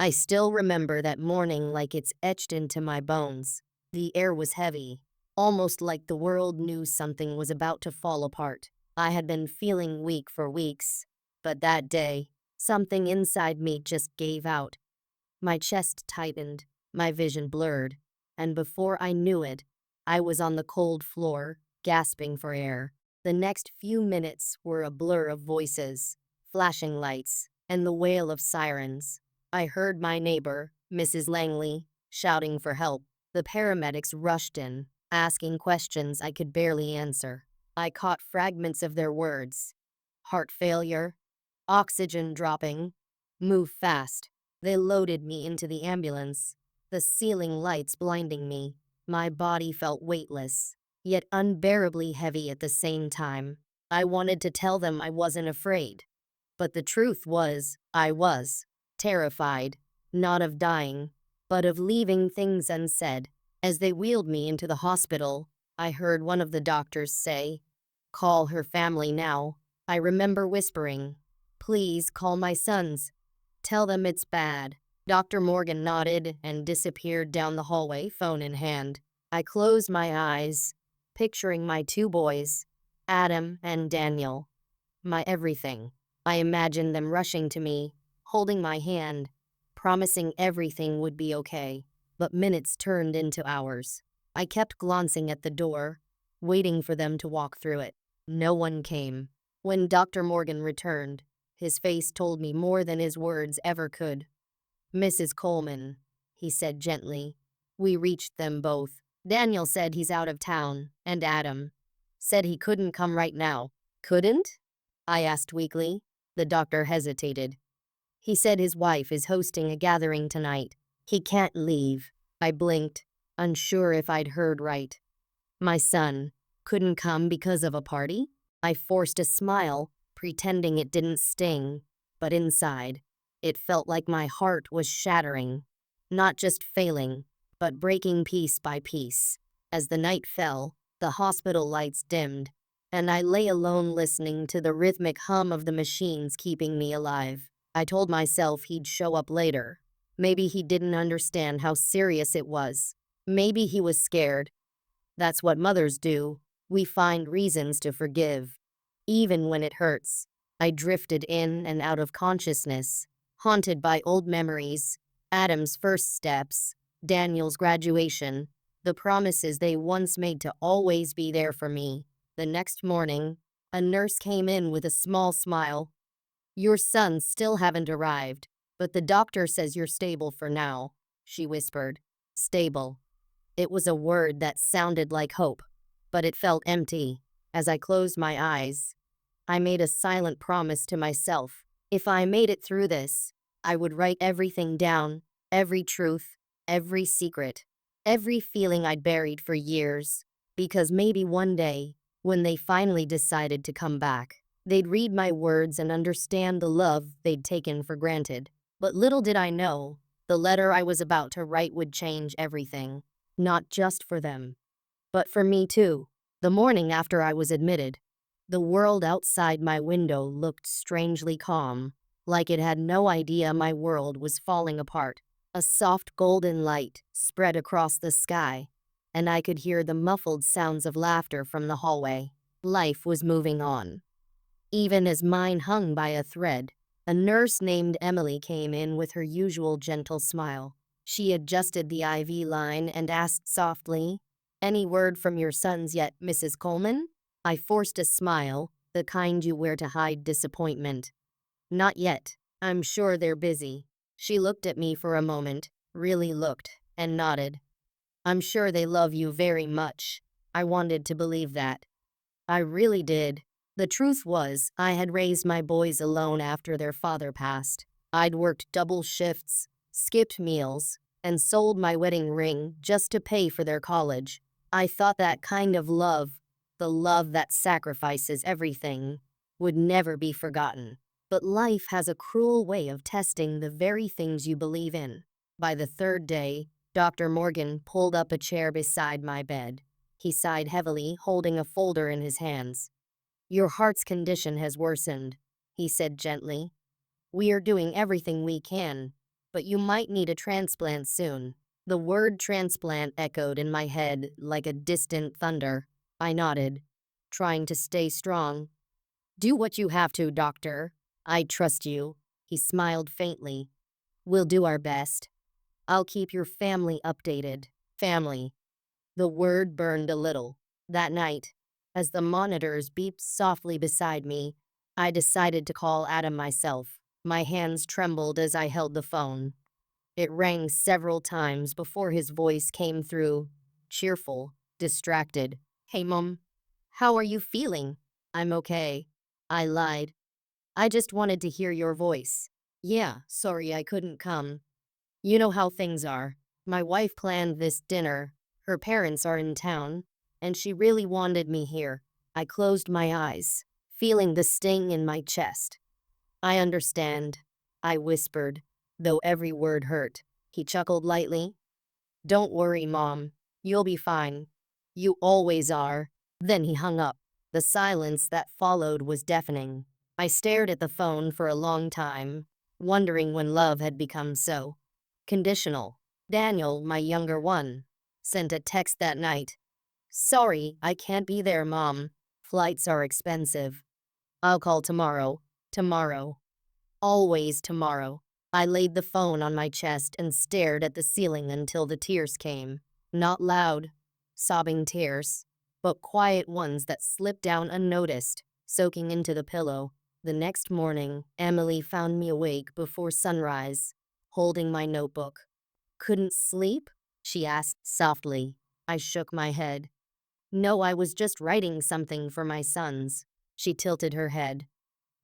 I still remember that morning like it's etched into my bones. The air was heavy, almost like the world knew something was about to fall apart. I had been feeling weak for weeks, but that day, something inside me just gave out. My chest tightened, my vision blurred, and before I knew it, I was on the cold floor, gasping for air. The next few minutes were a blur of voices, flashing lights, and the wail of sirens. I heard my neighbor, Mrs. Langley, shouting for help. The paramedics rushed in, asking questions I could barely answer. I caught fragments of their words. Heart failure, oxygen dropping, move fast. They loaded me into the ambulance, the ceiling lights blinding me. My body felt weightless, yet unbearably heavy at the same time. I wanted to tell them I wasn't afraid, but the truth was, I was terrified, not of dying, but of leaving things unsaid. As they wheeled me into the hospital, I heard one of the doctors say, "Call her family now." I remember whispering, "Please call my sons. Tell them it's bad." Dr. Morgan nodded and disappeared down the hallway, phone in hand. I closed my eyes, picturing my two boys, Adam and Daniel, my everything. I imagined them rushing to me, holding my hand, promising everything would be okay. But minutes turned into hours. I kept glancing at the door, waiting for them to walk through it. No one came. When Dr. Morgan returned, his face told me more than his words ever could. "Mrs. Coleman," he said gently. "We reached them both. Daniel said he's out of town, and Adam said he couldn't come right now." "Couldn't?" I asked weakly. The doctor hesitated. "He said his wife is hosting a gathering tonight. He can't leave." I blinked, unsure if I'd heard right. "My son couldn't come because of a party?" I forced a smile, pretending it didn't sting, but inside, it felt like my heart was shattering, not just failing, but breaking piece by piece. As the night fell, the hospital lights dimmed, and I lay alone listening to the rhythmic hum of the machines keeping me alive. I told myself he'd show up later. Maybe he didn't understand how serious it was. Maybe he was scared. That's what mothers do. We find reasons to forgive, even when it hurts. I drifted in and out of consciousness, haunted by old memories, Adam's first steps, Daniel's graduation, the promises they once made to always be there for me. The next morning, a nurse came in with a small smile. "Your sons still haven't arrived, but the doctor says you're stable for now," she whispered. Stable. It was a word that sounded like hope, but it felt empty. As I closed my eyes, I made a silent promise to myself. If I made it through this, I would write everything down, every truth, every secret, every feeling I'd buried for years, because maybe one day, when they finally decided to come back, they'd read my words and understand the love they'd taken for granted. But little did I know, the letter I was about to write would change everything. Not just for them, but for me too. The morning after I was admitted, the world outside my window looked strangely calm, like it had no idea my world was falling apart. A soft golden light spread across the sky, and I could hear the muffled sounds of laughter from the hallway. Life was moving on, even as mine hung by a thread. A nurse named Emily came in with her usual gentle smile. She adjusted the IV line and asked softly, "Any word from your sons yet, Mrs. Coleman?" I forced a smile, the kind you wear to hide disappointment. "Not yet. I'm sure they're busy." She looked at me for a moment, really looked, and nodded. "I'm sure they love you very much." I wanted to believe that. I really did. The truth was, I had raised my boys alone after their father passed. I'd worked double shifts, skipped meals, and sold my wedding ring just to pay for their college. I thought that kind of love, the love that sacrifices everything, would never be forgotten. But life has a cruel way of testing the very things you believe in. By the third day, Dr. Morgan pulled up a chair beside my bed. He sighed heavily, holding a folder in his hands. "Your heart's condition has worsened," he said gently. "We are doing everything we can, but you might need a transplant soon. The word transplant echoed in my head like a distant thunder. I nodded, trying to stay strong. Do what you have to, doctor. I trust you. He smiled faintly. We'll do our best. I'll keep your family updated. Family. The word burned a little. That night, as the monitors beeped softly beside me, I decided to call Adam myself. My hands trembled as I held the phone. It rang several times before his voice came through, cheerful, distracted. Hey, Mom. How are you feeling? I'm okay. I lied. I just wanted to hear your voice. Yeah, sorry I couldn't come. You know how things are. My wife planned this dinner. Her parents are in town, and she really wanted me here. I closed my eyes, feeling the sting in my chest. I understand, I whispered, though every word hurt. He chuckled lightly. Don't worry, Mom. You'll be fine. You always are. Then he hung up. The silence that followed was deafening. I stared at the phone for a long time, wondering when love had become so conditional. Daniel, my younger one, sent a text that night. Sorry, I can't be there, Mom. Flights are expensive. I'll call tomorrow. Tomorrow. Always tomorrow. I laid the phone on my chest and stared at the ceiling until the tears came. Not loud, sobbing tears, but quiet ones that slipped down unnoticed, soaking into the pillow. The next morning, Emily found me awake before sunrise, holding my notebook. Couldn't sleep? She asked softly. I shook my head. No, I was just writing something for my sons. She tilted her head.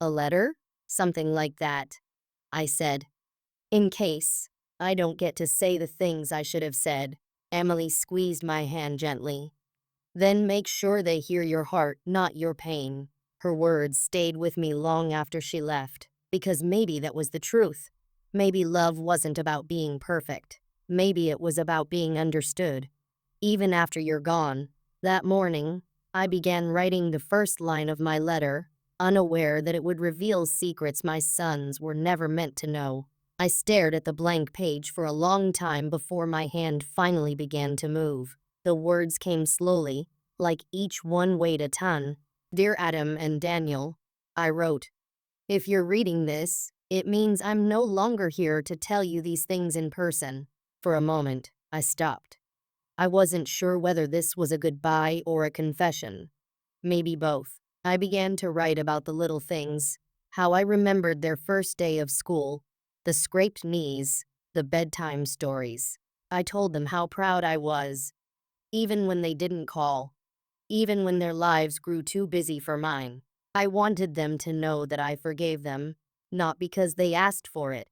A letter? Something like that, I said. In case I don't get to say the things I should have said. Emily squeezed my hand gently. Then make sure they hear your heart, not your pain. Her words stayed with me long after she left, because maybe that was the truth. Maybe love wasn't about being perfect. Maybe it was about being understood. Even after you're gone, that morning, I began writing the first line of my letter, unaware that it would reveal secrets my sons were never meant to know. I stared at the blank page for a long time before my hand finally began to move. The words came slowly, like each one weighed a ton. Dear Adam and Daniel, I wrote. If you're reading this, it means I'm no longer here to tell you these things in person. For a moment, I stopped. I wasn't sure whether this was a goodbye or a confession. Maybe both. I began to write about the little things, how I remembered their first day of school, the scraped knees, the bedtime stories. I told them how proud I was, even when they didn't call, even when their lives grew too busy for mine. I wanted them to know that I forgave them, not because they asked for it,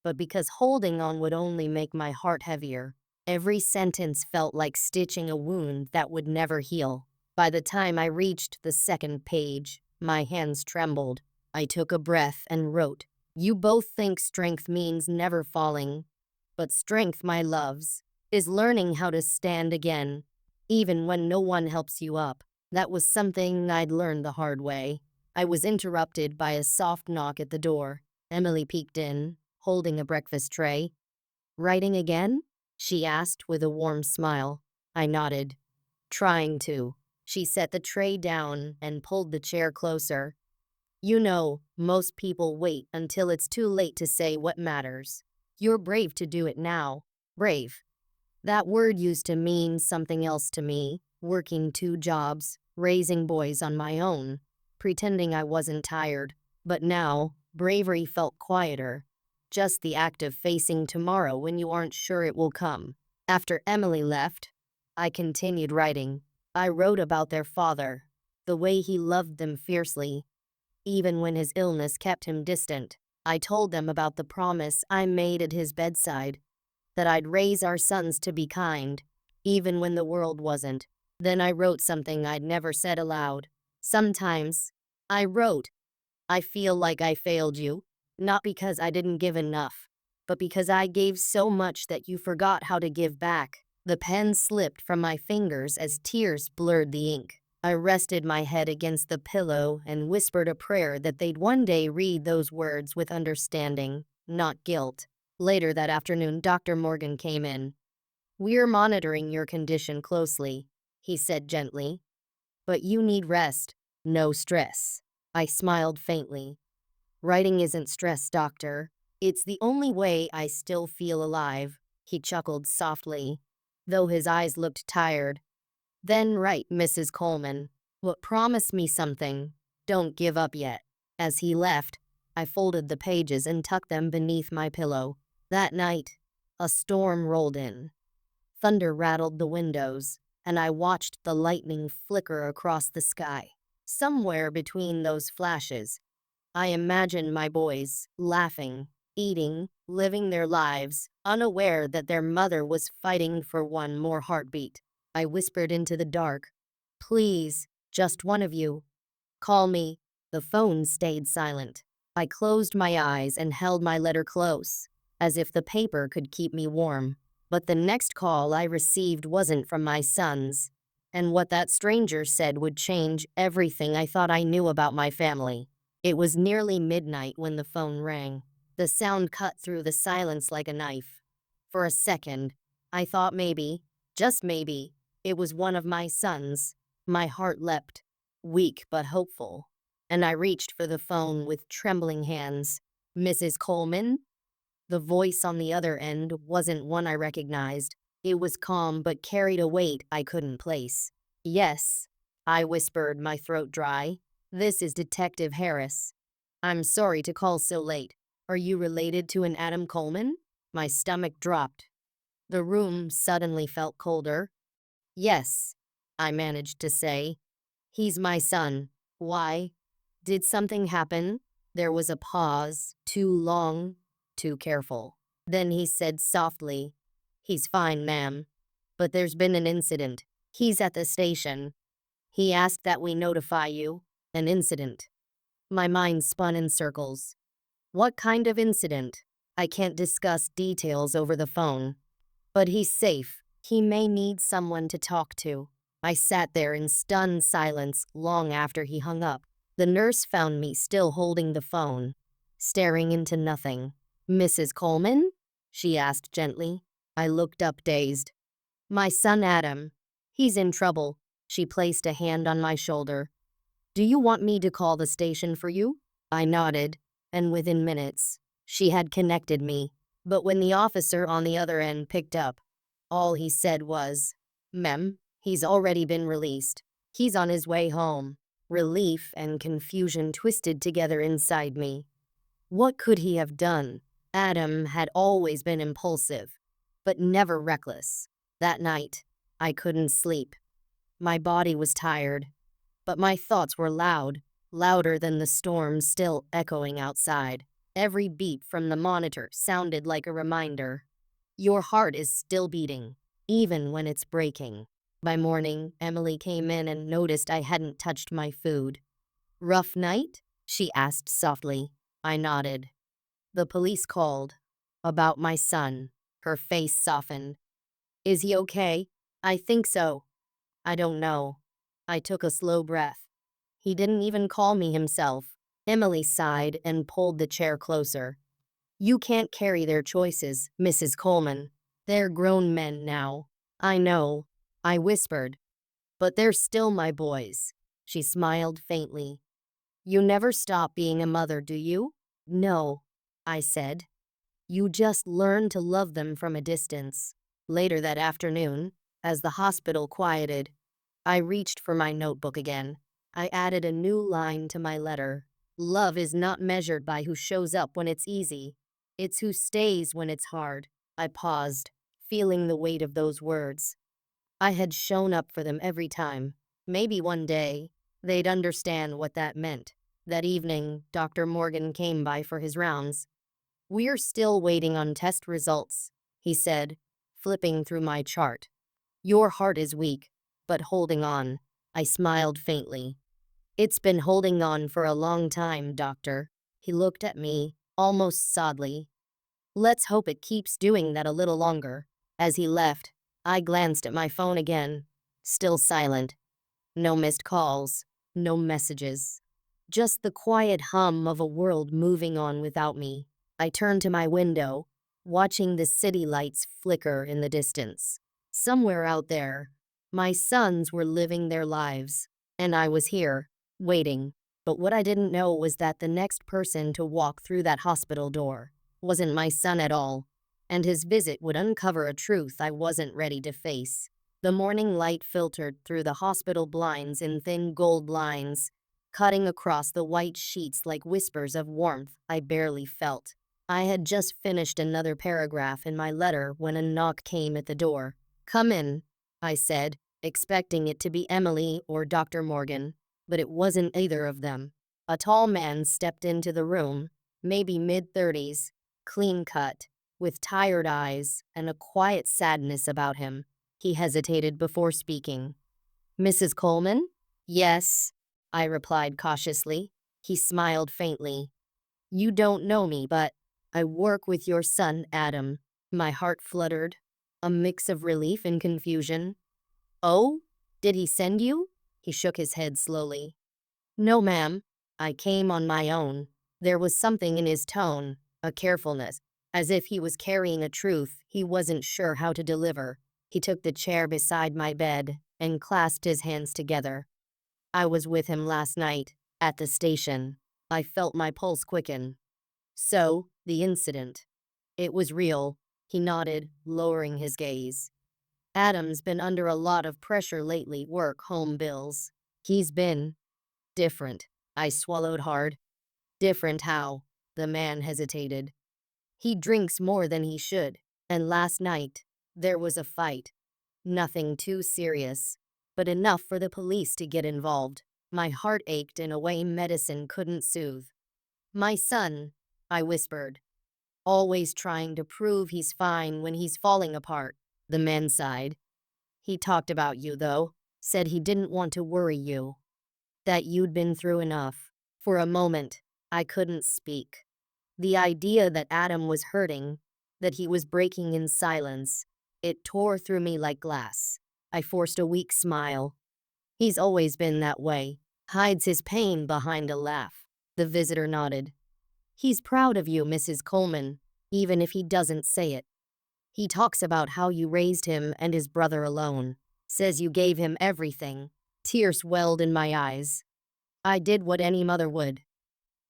but because holding on would only make my heart heavier. Every sentence felt like stitching a wound that would never heal. By the time I reached the second page, my hands trembled. I took a breath and wrote, You both think strength means never falling, but strength, my loves, is learning how to stand again, even when no one helps you up. That was something I'd learned the hard way. I was interrupted by a soft knock at the door. Emily peeked in, holding a breakfast tray. Writing again? She asked with a warm smile. I nodded. Trying to. She set the tray down and pulled the chair closer. You know, most people wait until it's too late to say what matters. You're brave to do it now. Brave. That word used to mean something else to me. Working 2 jobs, raising boys on my own, pretending I wasn't tired. But now, bravery felt quieter. Just the act of facing tomorrow when you aren't sure it will come. After Emily left, I continued writing. I wrote about their father, the way he loved them fiercely, even when his illness kept him distant. I told them about the promise I made at his bedside, that I'd raise our sons to be kind, even when the world wasn't. Then I wrote something I'd never said aloud. Sometimes, I wrote, I feel like I failed you, not because I didn't give enough, but because I gave so much that you forgot how to give back. The pen slipped from my fingers as tears blurred the ink. I rested my head against the pillow and whispered a prayer that they'd one day read those words with understanding, not guilt. Later that afternoon, Dr. Morgan came in. "We're monitoring your condition closely," he said gently. "But you need rest, no stress." I smiled faintly. "Writing isn't stress, doctor. It's the only way I still feel alive." He chuckled softly, though his eyes looked tired. "Then write, Mrs. Coleman. But promise me something. Don't give up yet." As he left, I folded the pages and tucked them beneath my pillow. That night, a storm rolled in. Thunder rattled the windows, and I watched the lightning flicker across the sky. Somewhere between those flashes, I imagined my boys laughing, eating, living their lives, unaware that their mother was fighting for one more heartbeat. I whispered into the dark, "Please, just one of you. Call me." The phone stayed silent. I closed my eyes and held my letter close, as if the paper could keep me warm. But the next call I received wasn't from my sons, and what that stranger said would change everything I thought I knew about my family. It was nearly midnight when the phone rang. The sound cut through the silence like a knife. For a second, I thought maybe, just maybe, it was one of my sons. My heart leapt, weak but hopeful, and I reached for the phone with trembling hands. "Mrs. Coleman?" The voice on the other end wasn't one I recognized. It was calm but carried a weight I couldn't place. "Yes," I whispered, my throat dry. "This is Detective Harris. I'm sorry to call so late. Are you related to an Adam Coleman?" My stomach dropped. The room suddenly felt colder. "Yes," I managed to say. "He's my son." "Why? Did something happen?" There was a pause, too long, too careful. Then he said softly, "He's fine, ma'am. But there's been an incident. He's at the station. He asked that we notify you." An incident. My mind spun in circles. What kind of incident? I can't discuss details over the phone. But he's safe. He may need someone to talk to. I sat there in stunned silence long after he hung up. The nurse found me still holding the phone, staring into nothing. "Mrs. Coleman?" she asked gently. I looked up dazed. "My son Adam. He's in trouble." She placed a hand on my shoulder. "Do you want me to call the station for you?" I nodded, and within minutes, she had connected me. But when the officer on the other end picked up, all he said was, "Ma'am, he's already been released. He's on his way home." Relief and confusion twisted together inside me. What could he have done? Adam had always been impulsive, but never reckless. That night, I couldn't sleep. My body was tired, but my thoughts were loud, louder than the storm still echoing outside. Every beep from the monitor sounded like a reminder. Your heart is still beating, even when it's breaking. By morning, Emily came in and noticed I hadn't touched my food. "Rough night?" she asked softly. I nodded. "The police called. About my son." Her face softened. "Is he okay?" "I think so. I don't know." I took a slow breath. "He didn't even call me himself." Emily sighed and pulled the chair closer. "You can't carry their choices, Mrs. Coleman. They're grown men now." "I know," I whispered. "But they're still my boys." She smiled faintly. "You never stop being a mother, do you?" "No," I said. "You just learn to love them from a distance." Later that afternoon, as the hospital quieted, I reached for my notebook again. I added a new line to my letter. "Love is not measured by who shows up when it's easy. It's who stays when it's hard." I paused, feeling the weight of those words. I had shown up for them every time. Maybe one day, they'd understand what that meant. That evening, Dr. Morgan came by for his rounds. "We're still waiting on test results," he said, flipping through my chart. "Your heart is weak, but holding on." I smiled faintly. "It's been holding on for a long time, doctor." He looked at me, almost sadly. "Let's hope it keeps doing that a little longer." As he left, I glanced at my phone again. Still silent. No missed calls, no messages. Just the quiet hum of a world moving on without me. I turned to my window, watching the city lights flicker in the distance. Somewhere out there, my sons were living their lives, and I was here, waiting. But what I didn't know was that the next person to walk through that hospital door wasn't my son at all, and his visit would uncover a truth I wasn't ready to face. The morning light filtered through the hospital blinds in thin gold lines, cutting across the white sheets like whispers of warmth I barely felt. I had just finished another paragraph in my letter when a knock came at the door. "Come in," I said, expecting it to be Emily or Dr. Morgan, but it wasn't either of them. A tall man stepped into the room, maybe mid-30s, clean-cut, with tired eyes and a quiet sadness about him. He hesitated before speaking. "Mrs. Coleman?" "Yes," I replied cautiously. He smiled faintly. "You don't know me, but I work with your son, Adam." My heart fluttered, a mix of relief and confusion. "Oh? Did he send you?" He shook his head slowly. "No, ma'am. I came on my own." There was something in his tone, a carefulness, as if he was carrying a truth he wasn't sure how to deliver. He took the chair beside my bed and clasped his hands together. "I was with him last night, at the station." I felt my pulse quicken. "So, the incident. It was real." He nodded, lowering his gaze. "Adam's been under a lot of pressure lately, work, home bills. He's been different." I swallowed hard. "Different how?" The man hesitated. "He drinks more than he should, and last night, there was a fight. Nothing too serious, but enough for the police to get involved." My heart ached in a way medicine couldn't soothe. "My son," I whispered, "always trying to prove he's fine when he's falling apart." The man sighed. "He talked about you, though. Said he didn't want to worry you. That you'd been through enough." For a moment, I couldn't speak. The idea that Adam was hurting, that he was breaking in silence, it tore through me like glass. I forced a weak smile. "He's always been that way." Hides his pain behind a laugh. The visitor nodded. "He's proud of you, Mrs. Coleman, even if he doesn't say it. He talks about how you raised him and his brother alone. Says you gave him everything." Tears welled in my eyes. "I did what any mother would.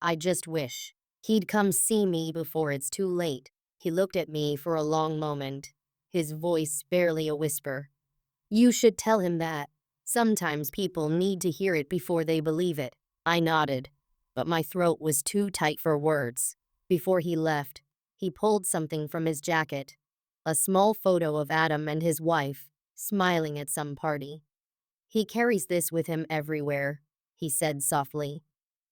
I just wish he'd come see me before it's too late." He looked at me for a long moment, his voice barely a whisper. "You should tell him that. Sometimes people need to hear it before they believe it." I nodded, but my throat was too tight for words. Before he left, he pulled something from his jacket, a small photo of Adam and his wife, smiling at some party. "He carries this with him everywhere," he said softly.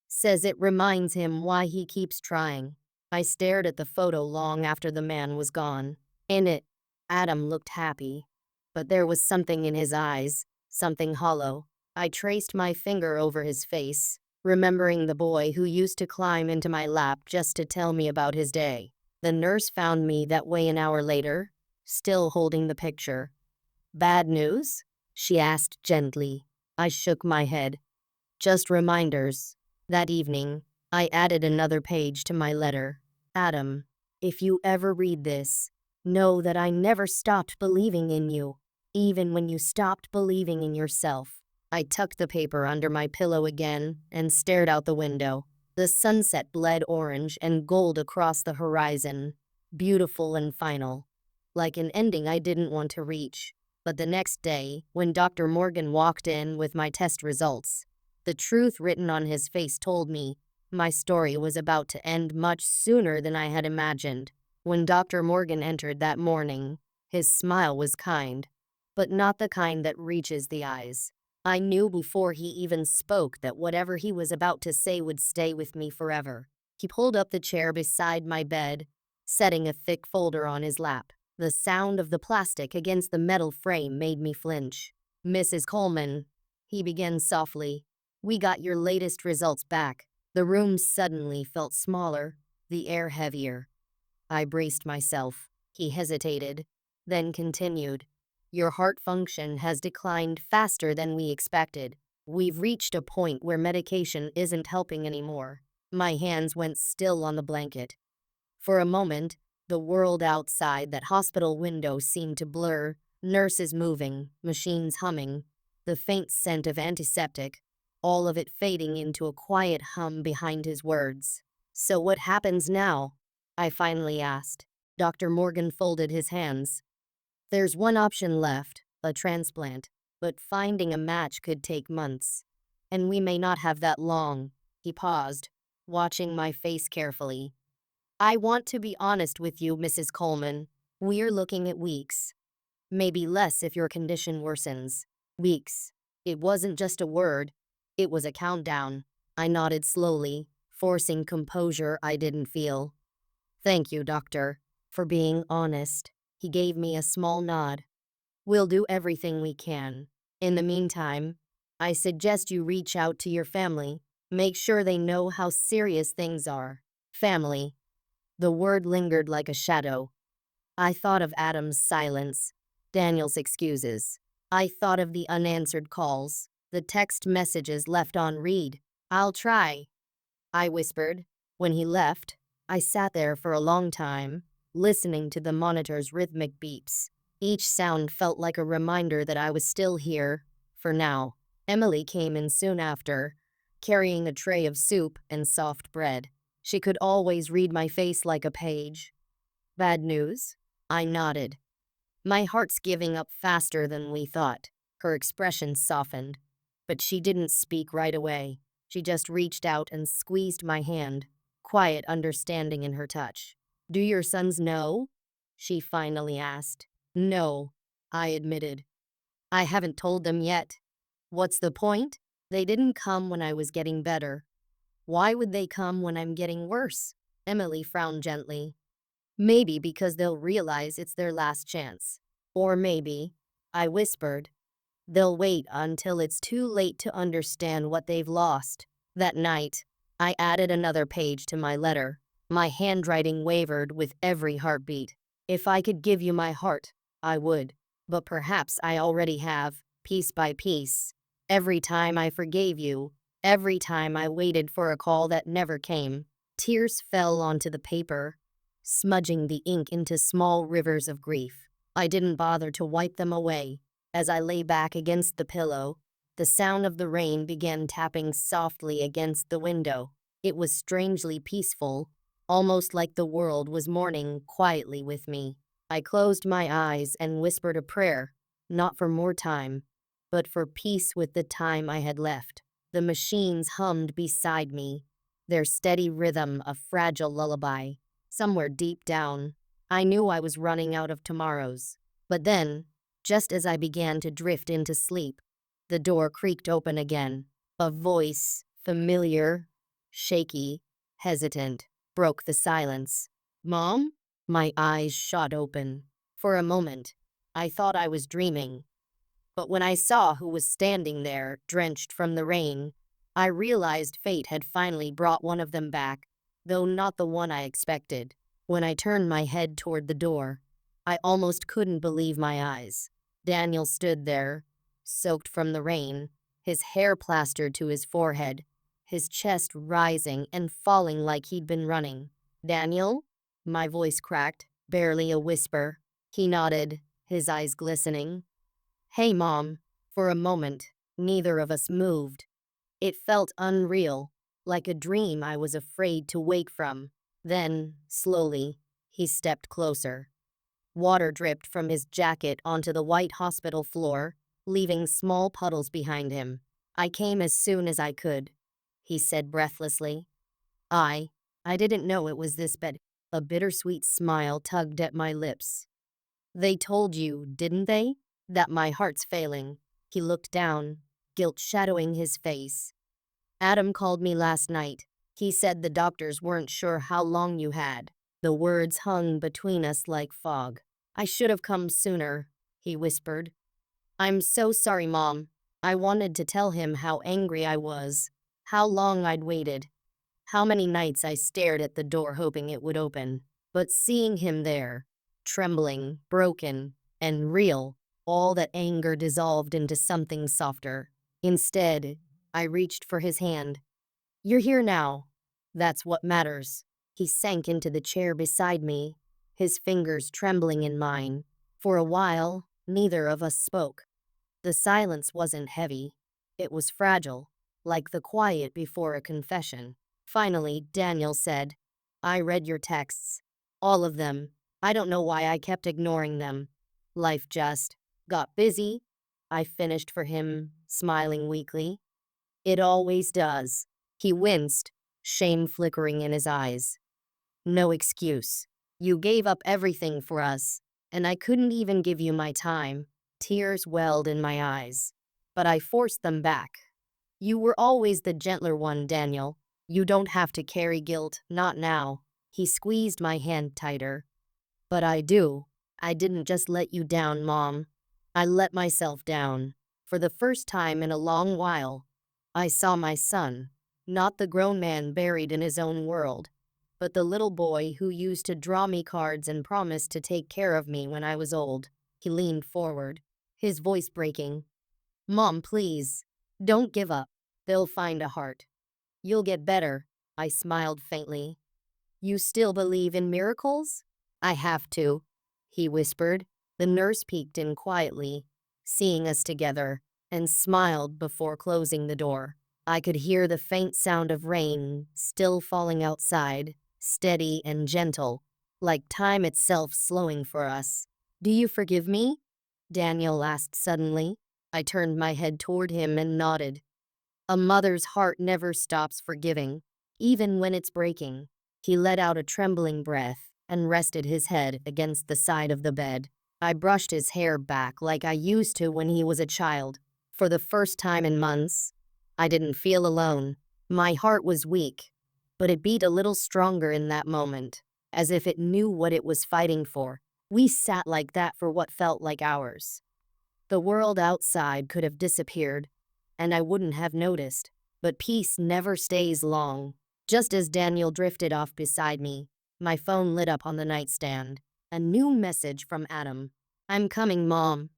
"Says it reminds him why he keeps trying." I stared at the photo long after the man was gone. In it, Adam looked happy, but there was something in his eyes, something hollow. I traced my finger over his face, remembering the boy who used to climb into my lap just to tell me about his day. The nurse found me that way an hour later, still holding the picture. "Bad news?" she asked gently. I shook my head. "Just reminders." That evening, I added another page to my letter. "Adam, if you ever read this, know that I never stopped believing in you, even when you stopped believing in yourself." I tucked the paper under my pillow again and stared out the window. The sunset bled orange and gold across the horizon, beautiful and final, like an ending I didn't want to reach. But the next day, when Dr. Morgan walked in with my test results, the truth written on his face told me my story was about to end much sooner than I had imagined. When Dr. Morgan entered that morning, his smile was kind, but not the kind that reaches the eyes. I knew before he even spoke that whatever he was about to say would stay with me forever. He pulled up the chair beside my bed, setting a thick folder on his lap. The sound of the plastic against the metal frame made me flinch. "Mrs. Coleman," he began softly, "we got your latest results back." The room suddenly felt smaller, the air heavier. I braced myself. He hesitated, then continued. "Your heart function has declined faster than we expected. We've reached a point where medication isn't helping anymore." My hands went still on the blanket. For a moment, The world outside that hospital window seemed to blur, nurses moving, machines humming, the faint scent of antiseptic, all of it fading into a quiet hum behind his words. "So what happens now?" I finally asked. Dr. Morgan folded his hands. "There's one option left, a transplant, but finding a match could take months. And we may not have that long." He paused, watching my face carefully. "I want to be honest with you, Mrs. Coleman. We're looking at weeks. Maybe less if your condition worsens." Weeks. It wasn't just a word. It was a countdown. I nodded slowly, forcing composure I didn't feel. "Thank you, doctor, for being honest." He gave me a small nod. "We'll do everything we can. In the meantime, I suggest you reach out to your family. Make sure they know how serious things are." Family. The word lingered like a shadow. I thought of Adam's silence, Daniel's excuses. I thought of the unanswered calls, the text messages left on read. "I'll try," I whispered. When he left, I sat there for a long time, listening to the monitor's rhythmic beeps. Each sound felt like a reminder that I was still here, for now. Emily came in soon after, carrying a tray of soup and soft bread. She could always read my face like a page. "Bad news?" I nodded. "My heart's giving up faster than we thought." Her expression softened, but she didn't speak right away. She just reached out and squeezed my hand, quiet understanding in her touch. "Do your sons know?" she finally asked. "No," I admitted. "I haven't told them yet." "What's the point? They didn't come when I was getting better. Why would they come when I'm getting worse?" Emily frowned gently. "Maybe because they'll realize it's their last chance. Or maybe," I whispered, "they'll wait until it's too late to understand what they've lost." That night, I added another page to my letter. My handwriting wavered with every heartbeat. "If I could give you my heart, I would. But perhaps I already have, piece by piece. Every time I forgave you, every time I waited for a call that never came." Tears fell onto the paper, smudging the ink into small rivers of grief. I didn't bother to wipe them away. As I lay back against the pillow, the sound of the rain began tapping softly against the window. It was strangely peaceful, almost like the world was mourning quietly with me. I closed my eyes and whispered a prayer, not for more time, but for peace with the time I had left. The machines hummed beside me, their steady rhythm a fragile lullaby. Somewhere deep down, I knew I was running out of tomorrows. But then, just as I began to drift into sleep, the door creaked open again. A voice, familiar, shaky, hesitant, broke the silence. "Mom?" My eyes shot open. For a moment, I thought I was dreaming. But when I saw who was standing there, drenched from the rain, I realized fate had finally brought one of them back, though not the one I expected. When I turned my head toward the door, I almost couldn't believe my eyes. Daniel stood there, soaked from the rain, his hair plastered to his forehead, his chest rising and falling like he'd been running. "Daniel?" My voice cracked, barely a whisper. He nodded, his eyes glistening. "Hey, Mom." For a moment, neither of us moved. It felt unreal, like a dream I was afraid to wake from. Then, slowly, he stepped closer. Water dripped from his jacket onto the white hospital floor, leaving small puddles behind him. "I came as soon as I could," he said breathlessly. I didn't know it was this bad." A bittersweet smile tugged at my lips. "They told you, didn't they, that my heart's failing?" He looked down, guilt shadowing his face. "Adam called me last night. He said the doctors weren't sure how long you had." The words hung between us like fog. "I should have come sooner," he whispered. "I'm so sorry, Mom. I wanted to tell him how angry I was, how long I'd waited, how many nights I stared at the door hoping it would open. But seeing him there, trembling, broken, and real, all that anger dissolved into something softer. Instead, I reached for his hand. "You're here now. That's what matters." He sank into the chair beside me, his fingers trembling in mine. For a while, neither of us spoke. The silence wasn't heavy. It was fragile, like the quiet before a confession. Finally, Daniel said, I read your texts. All of them. I don't know why I kept ignoring them. Life just got busy. I finished for him, smiling weakly. It always does. He winced, shame flickering in his eyes. No excuse. You gave up everything for us, and I couldn't even give you my time. Tears welled in my eyes. But I forced them back. You were always the gentler one, Daniel. You don't have to carry guilt, not now. He squeezed my hand tighter. But I do. I didn't just let you down, Mom. I let myself down. For the first time in a long while, I saw my son, not the grown man buried in his own world, but the little boy who used to draw me cards and promise to take care of me when I was old. He leaned forward, his voice breaking. Mom, please, don't give up. They'll find a heart. You'll get better. I smiled faintly. You still believe in miracles? I have to, he whispered. The nurse peeked in quietly, seeing us together, and smiled before closing the door. I could hear the faint sound of rain still falling outside, steady and gentle, like time itself slowing for us. Do you forgive me? Daniel asked suddenly. I turned my head toward him and nodded. A mother's heart never stops forgiving, even when it's breaking. He let out a trembling breath and rested his head against the side of the bed. I brushed his hair back like I used to when he was a child. For the first time in months, I didn't feel alone. My heart was weak, but it beat a little stronger in that moment, as if it knew what it was fighting for. We sat like that for what felt like hours. The world outside could have disappeared, and I wouldn't have noticed. But peace never stays long. Just as Daniel drifted off beside me, my phone lit up on the nightstand. A new message from Adam. I'm coming, Mom.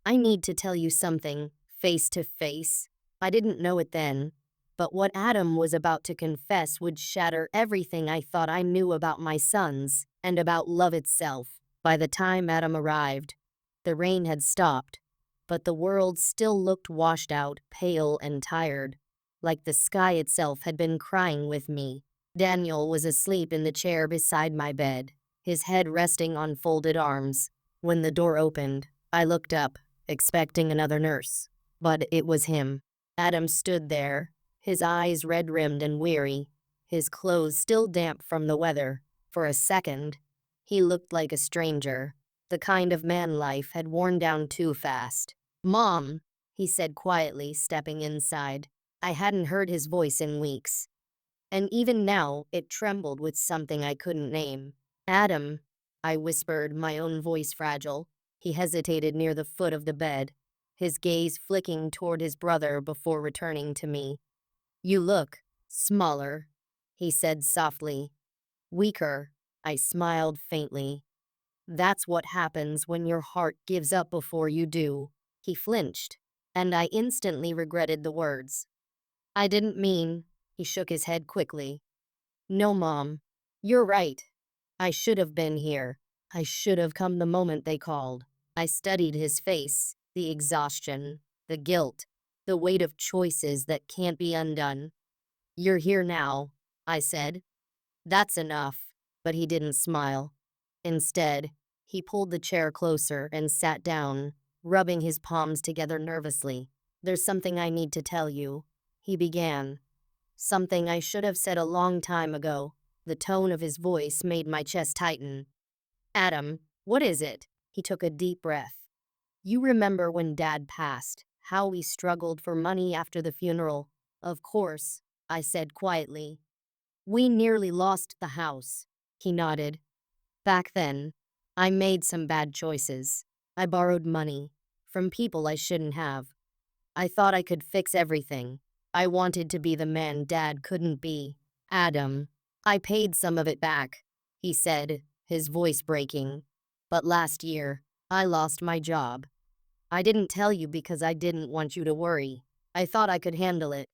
I need to tell you something, face to face. I didn't know it then, but what Adam was about to confess would shatter everything I thought I knew about my sons and about love itself. By the time Adam arrived, the rain had stopped, but the world still looked washed out, pale and tired, like the sky itself had been crying with me. Daniel was asleep in the chair beside my bed, his head resting on folded arms. When the door opened, I looked up, expecting another nurse. But it was him. Adam stood there, his eyes red-rimmed and weary, his clothes still damp from the weather. For a second, he looked like a stranger, the kind of man life had worn down too fast. Mom, he said quietly, stepping inside. I hadn't heard his voice in weeks, and even now it trembled with something I couldn't name. Adam, I whispered, my own voice fragile. He hesitated near the foot of the bed, his gaze flicking toward his brother before returning to me. You look smaller, he said softly. Weaker, I smiled faintly. That's what happens when your heart gives up before you do. He flinched, and I instantly regretted the words. I didn't mean, he shook his head quickly. No, Mom. You're right. I should have been here. I should have come the moment they called. I studied his face, the exhaustion, the guilt, the weight of choices that can't be undone. You're here now, I said. That's enough. But he didn't smile. Instead, he pulled the chair closer and sat down, rubbing his palms together nervously. There's something I need to tell you, he began. Something I should have said a long time ago. The tone of his voice made my chest tighten. Adam, what is it? He took a deep breath. You remember when Dad passed, how we struggled for money after the funeral? Of course, I said quietly. We nearly lost the house. He nodded. Back then, I made some bad choices. I borrowed money from people I shouldn't have. I thought I could fix everything. I wanted to be the man Dad couldn't be. Adam, I paid some of it back, he said, his voice breaking. But last year, I lost my job. I didn't tell you because I didn't want you to worry. I thought I could handle it.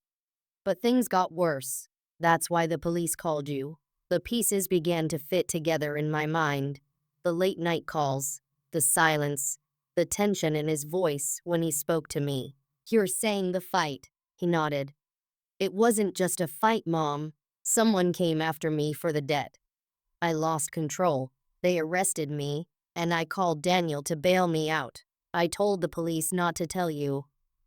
But things got worse. That's why the police called you. The pieces began to fit together in my mind. The late night calls, the silence, the tension in his voice when he spoke to me. "You're saying the fight," he nodded. "It wasn't just a fight, Mom. Someone came after me for the debt. I lost control. They arrested me, and I called Daniel to bail me out. I told the police not to tell you,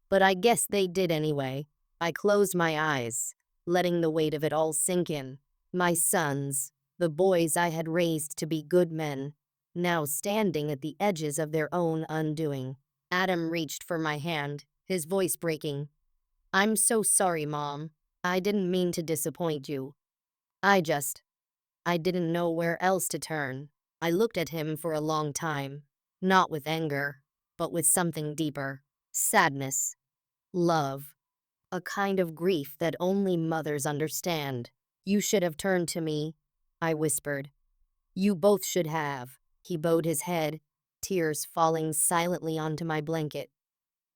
but I guess they did anyway." I closed my eyes, letting the weight of it all sink in. My sons, the boys I had raised to be good men, now standing at the edges of their own undoing. Adam reached for my hand, his voice breaking. "I'm so sorry, Mom. I didn't mean to disappoint you. I just, I didn't know where else to turn." I looked at him for a long time, not with anger, but with something deeper. Sadness. Love. A kind of grief that only mothers understand. "You should have turned to me," I whispered. "You both should have." He bowed his head, tears falling silently onto my blanket.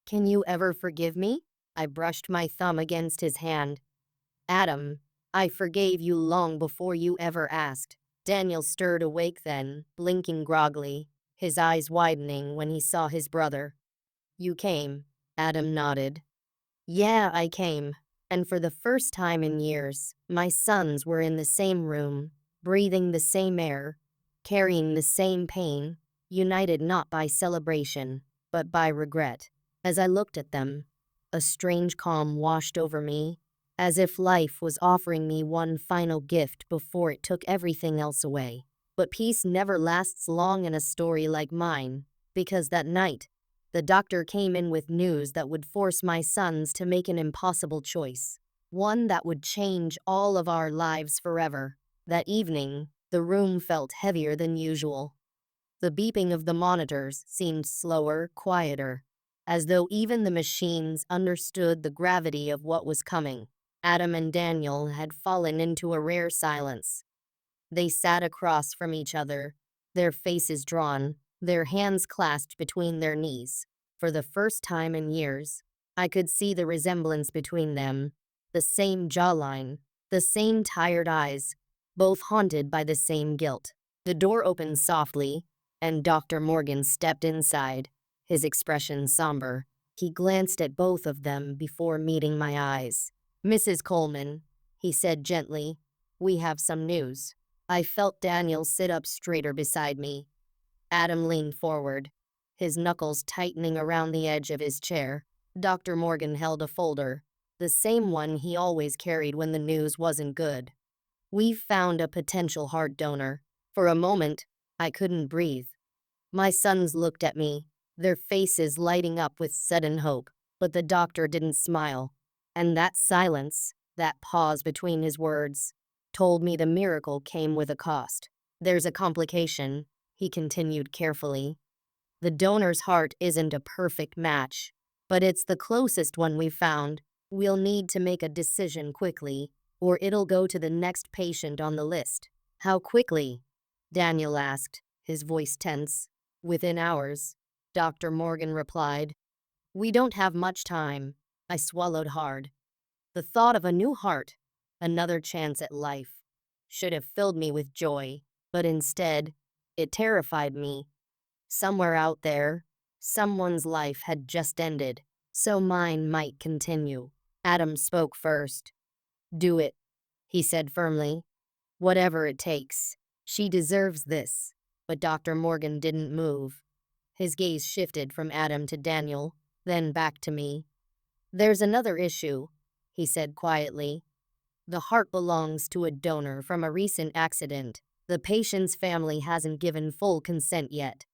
"Can you ever forgive me?" I brushed my thumb against his hand. "Adam, I forgave you long before you ever asked." Daniel stirred awake then, blinking groggily, his eyes widening when he saw his brother. "You came." Adam nodded. "Yeah, I came. And for the first time in years, my sons were in the same room, breathing the same air, carrying the same pain, united not by celebration, but by regret." As I looked at them, a strange calm washed over me, as if life was offering me one final gift before it took everything else away. But peace never lasts long in a story like mine, because that night, the doctor came in with news that would force my sons to make an impossible choice, one that would change all of our lives forever. That evening, the room felt heavier than usual. The beeping of the monitors seemed slower, quieter, as though even the machines understood the gravity of what was coming. Adam and Daniel had fallen into a rare silence. They sat across from each other, their faces drawn, their hands clasped between their knees. For the first time in years, I could see the resemblance between them, the same jawline, the same tired eyes, both haunted by the same guilt. The door opened softly, and Dr. Morgan stepped inside, his expression somber. He glanced at both of them before meeting my eyes. "Mrs. Coleman," he said gently, "we have some news." I felt Daniel sit up straighter beside me. Adam leaned forward, his knuckles tightening around the edge of his chair. Dr. Morgan held a folder, the same one he always carried when the news wasn't good. "We've found a potential heart donor." For a moment, I couldn't breathe. My sons looked at me, their faces lighting up with sudden hope, but the doctor didn't smile. And that silence, that pause between his words, told me the miracle came with a cost. "There's a complication," he continued carefully. "The donor's heart isn't a perfect match, but it's the closest one we've found. We'll need to make a decision quickly, or it'll go to the next patient on the list." "How quickly?" Daniel asked, his voice tense. "Within hours," Dr. Morgan replied. "We don't have much time." I swallowed hard. The thought of a new heart, another chance at life, should have filled me with joy, but instead, it terrified me. Somewhere out there, someone's life had just ended, so mine might continue. Adam spoke first. "Do it," he said firmly. "Whatever it takes. She deserves this." But Dr. Morgan didn't move. His gaze shifted from Adam to Daniel, then back to me. "There's another issue," he said quietly. "The heart belongs to a donor from a recent accident. The patient's family hasn't given full consent yet.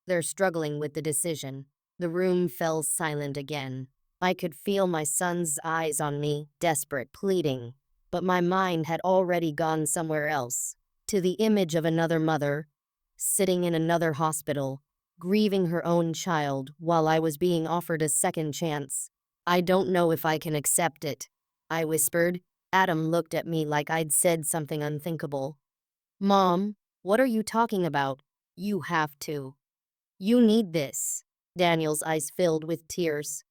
They're struggling with the decision." The room fell silent again. I could feel my son's eyes on me, desperate, pleading. But my mind had already gone somewhere else. To the image of another mother, sitting in another hospital, grieving her own child while I was being offered a second chance. "I don't know if I can accept it," I whispered. Adam looked at me like I'd said something unthinkable. "Mom, what are you talking about? You have to. You need this." Daniel's eyes filled with tears.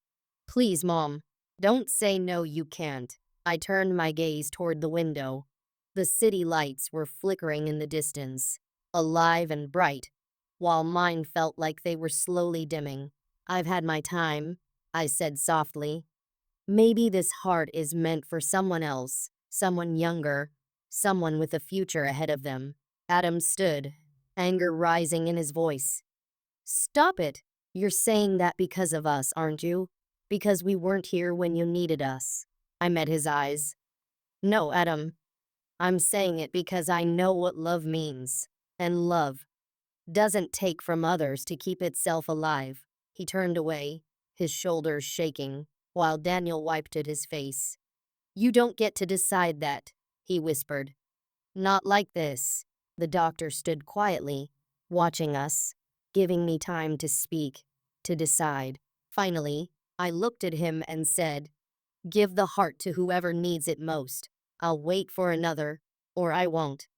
"Please, Mom, don't say no, you can't." I turned my gaze toward the window. The city lights were flickering in the distance, alive and bright, while mine felt like they were slowly dimming. "I've had my time," I said softly. "Maybe this heart is meant for someone else, someone younger, someone with a future ahead of them." Adam stood, anger rising in his voice. "Stop it! You're saying that because of us, aren't you? Because we weren't here when you needed us." I met his eyes. "No, Adam. I'm saying it because I know what love means. And love doesn't take from others to keep itself alive." He turned away, his shoulders shaking, while Daniel wiped at his face. "You don't get to decide that," he whispered. "Not like this." The doctor stood quietly, watching us, giving me time to speak, to decide. Finally, I looked at him and said, "Give the heart to whoever needs it most. I'll wait for another, or I won't.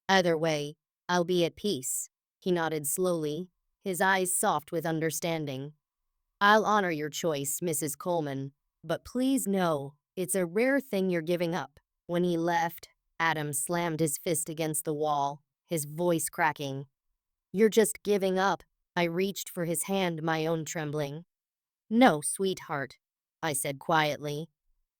Either way, I'll be at peace." He nodded slowly, his eyes soft with understanding. "I'll honor your choice, Mrs. Coleman, but please know, it's a rare thing you're giving up." When he left, Adam slammed his fist against the wall, his voice cracking. "You're just giving up." I reached for his hand, my own trembling. "No, sweetheart," I said quietly.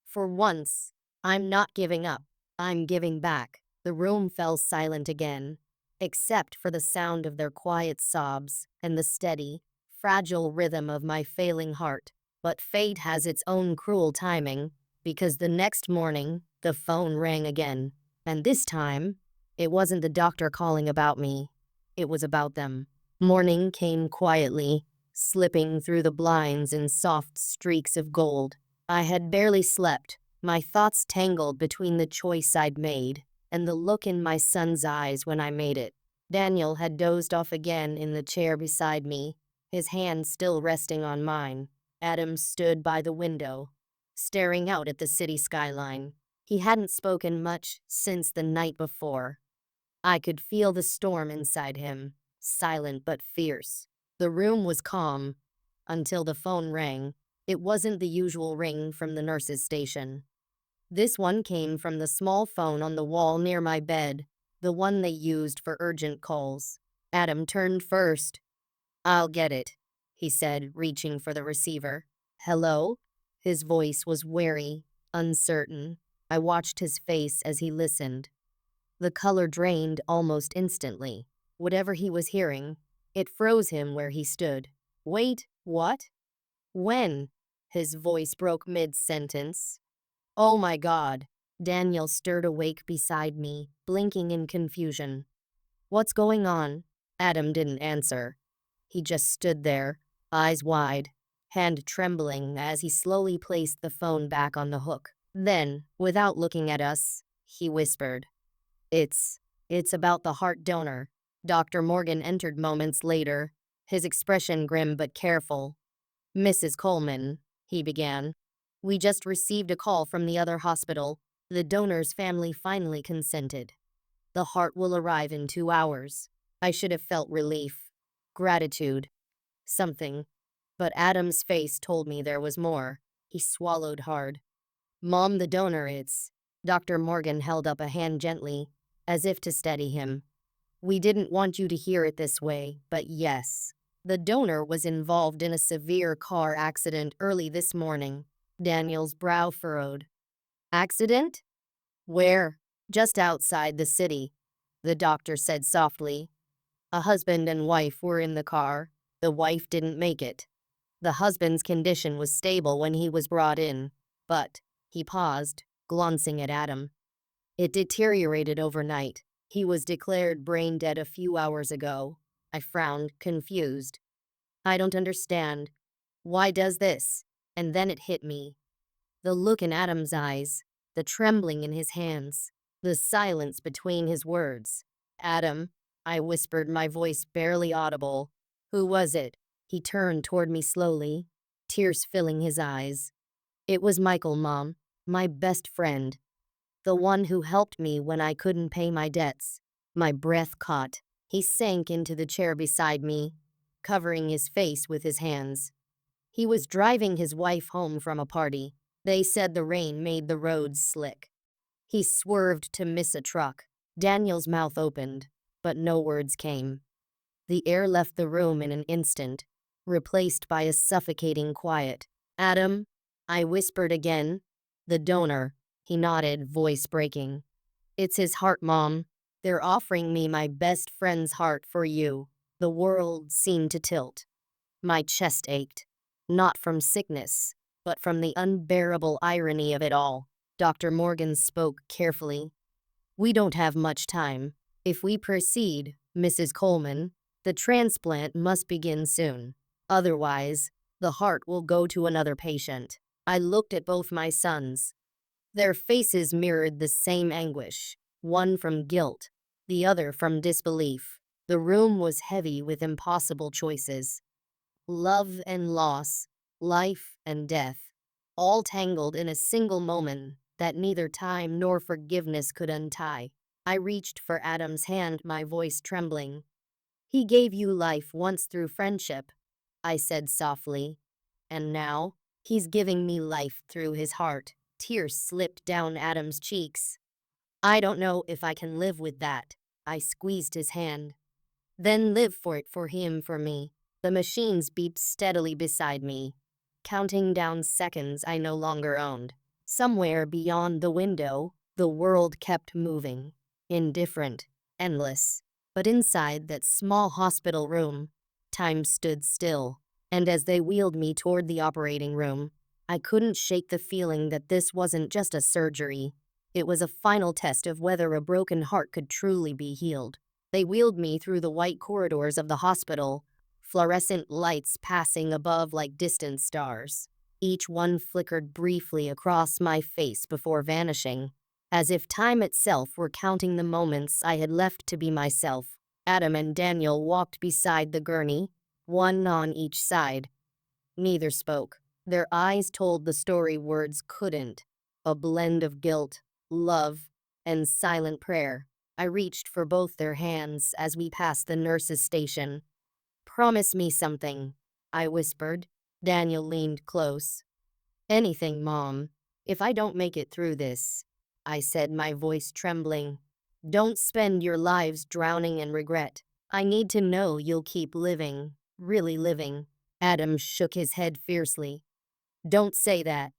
"For once, I'm not giving up. I'm giving back." The room fell silent again, except for the sound of their quiet sobs and the steady, fragile rhythm of my failing heart. But fate has its own cruel timing, because the next morning, the phone rang again. And this time, it wasn't the doctor calling about me. It was about them. Morning came quietly, slipping through the blinds in soft streaks of gold. I had barely slept, my thoughts tangled between the choice I'd made and the look in my son's eyes when I made it. Daniel had dozed off again in the chair beside me, his hand still resting on mine. Adam stood by the window, staring out at the city skyline. He hadn't spoken much since the night before. I could feel the storm inside him, silent but fierce. The room was calm until the phone rang. It wasn't the usual ring from the nurse's station. This one came from the small phone on the wall near my bed, the one they used for urgent calls. Adam turned first. "I'll get it," he said, reaching for the receiver. "Hello?" His voice was wary, uncertain. I watched his face as he listened. The color drained almost instantly. Whatever he was hearing, it froze him where he stood. "Wait, what? When?" His voice broke mid-sentence. "Oh my God." Daniel stirred awake beside me, blinking in confusion. "What's going on?" Adam didn't answer. He just stood there, eyes wide, hand trembling as he slowly placed the phone back on the hook. Then, without looking at us, he whispered, It's about the heart donor." Dr. Morgan entered moments later, his expression grim but careful. "Mrs. Coleman," he began, "we just received a call from the other hospital. The donor's family finally consented. The heart will arrive in 2 hours." I should have felt relief, gratitude, something. But Adam's face told me there was more. He swallowed hard. "Mom, the donor is..." Dr. Morgan held up a hand gently, as if to steady him. "We didn't want you to hear it this way, but yes. The donor was involved in a severe car accident early this morning." Daniel's brow furrowed. "Accident? Where?" "Just outside the city," the doctor said softly. "A husband and wife were in the car. The wife didn't make it. The husband's condition was stable when he was brought in, but," he paused, glancing at Adam, "it deteriorated overnight. He was declared brain dead a few hours ago." I frowned, confused. "I don't understand. Why does this?" And then it hit me. The look in Adam's eyes, the trembling in his hands, the silence between his words. "Adam," I whispered, my voice barely audible. "Who was it?" He turned toward me slowly, tears filling his eyes. "It was Michael, Mom. My best friend. The one who helped me when I couldn't pay my debts." My breath caught. He sank into the chair beside me, covering his face with his hands. He was driving his wife home from a party. They said the rain made the roads slick. He swerved to miss a truck. Daniel's mouth opened, but no words came. The air left the room in an instant, replaced by a suffocating quiet. Adam, I whispered again. The donor, he nodded, voice breaking. It's his heart, Mom. They're offering me my best friend's heart for you. The world seemed to tilt. My chest ached, not from sickness, but from the unbearable irony of it all. Dr. Morgan spoke carefully. We don't have much time. If we proceed, Mrs. Coleman, the transplant must begin soon. Otherwise, the heart will go to another patient. I looked at both my sons. Their faces mirrored the same anguish, one from guilt, the other from disbelief. The room was heavy with impossible choices. Love and loss, life and death, all tangled in a single moment that neither time nor forgiveness could untie. I reached for Adam's hand, my voice trembling. He gave you life once through friendship, I said softly. And now, he's giving me life through his heart. Tears slipped down Adam's cheeks. I don't know if I can live with that. I squeezed his hand. Then live for it, for him, for me. The machines beeped steadily beside me, counting down seconds I no longer owned. Somewhere beyond the window, the world kept moving. Indifferent, endless. But inside that small hospital room, time stood still. And as they wheeled me toward the operating room, I couldn't shake the feeling that this wasn't just a surgery. It was a final test of whether a broken heart could truly be healed. They wheeled me through the white corridors of the hospital, fluorescent lights passing above like distant stars. Each one flickered briefly across my face before vanishing, as if time itself were counting the moments I had left to be myself. Adam and Daniel walked beside the gurney, one on each side. Neither spoke. Their eyes told the story words couldn't, a blend of guilt, love, and silent prayer. I reached for both their hands as we passed the nurse's station. Promise me something, I whispered. Daniel leaned close. Anything, Mom. If I don't make it through this, I said, my voice trembling. Don't spend your lives drowning in regret. I need to know you'll keep living, really living. Adam shook his head fiercely. Don't say that.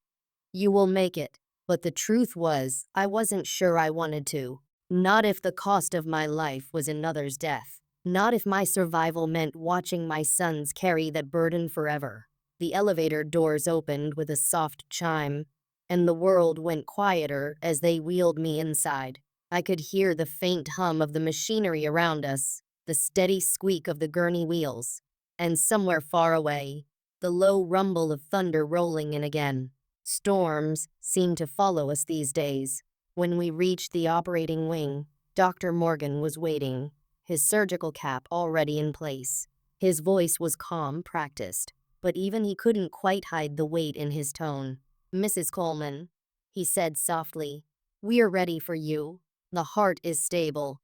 You will make it. But the truth was, I wasn't sure I wanted to. Not if the cost of my life was another's death. Not if my survival meant watching my sons carry that burden forever. The elevator doors opened with a soft chime, and the world went quieter as they wheeled me inside. I could hear the faint hum of the machinery around us, the steady squeak of the gurney wheels, and somewhere far away, the low rumble of thunder rolling in again. Storms seemed to follow us these days. When we reached the operating wing, Dr. Morgan was waiting, his surgical cap already in place. His voice was calm, practiced, but even he couldn't quite hide the weight in his tone. Mrs. Coleman, he said softly, we're ready for you. The heart is stable.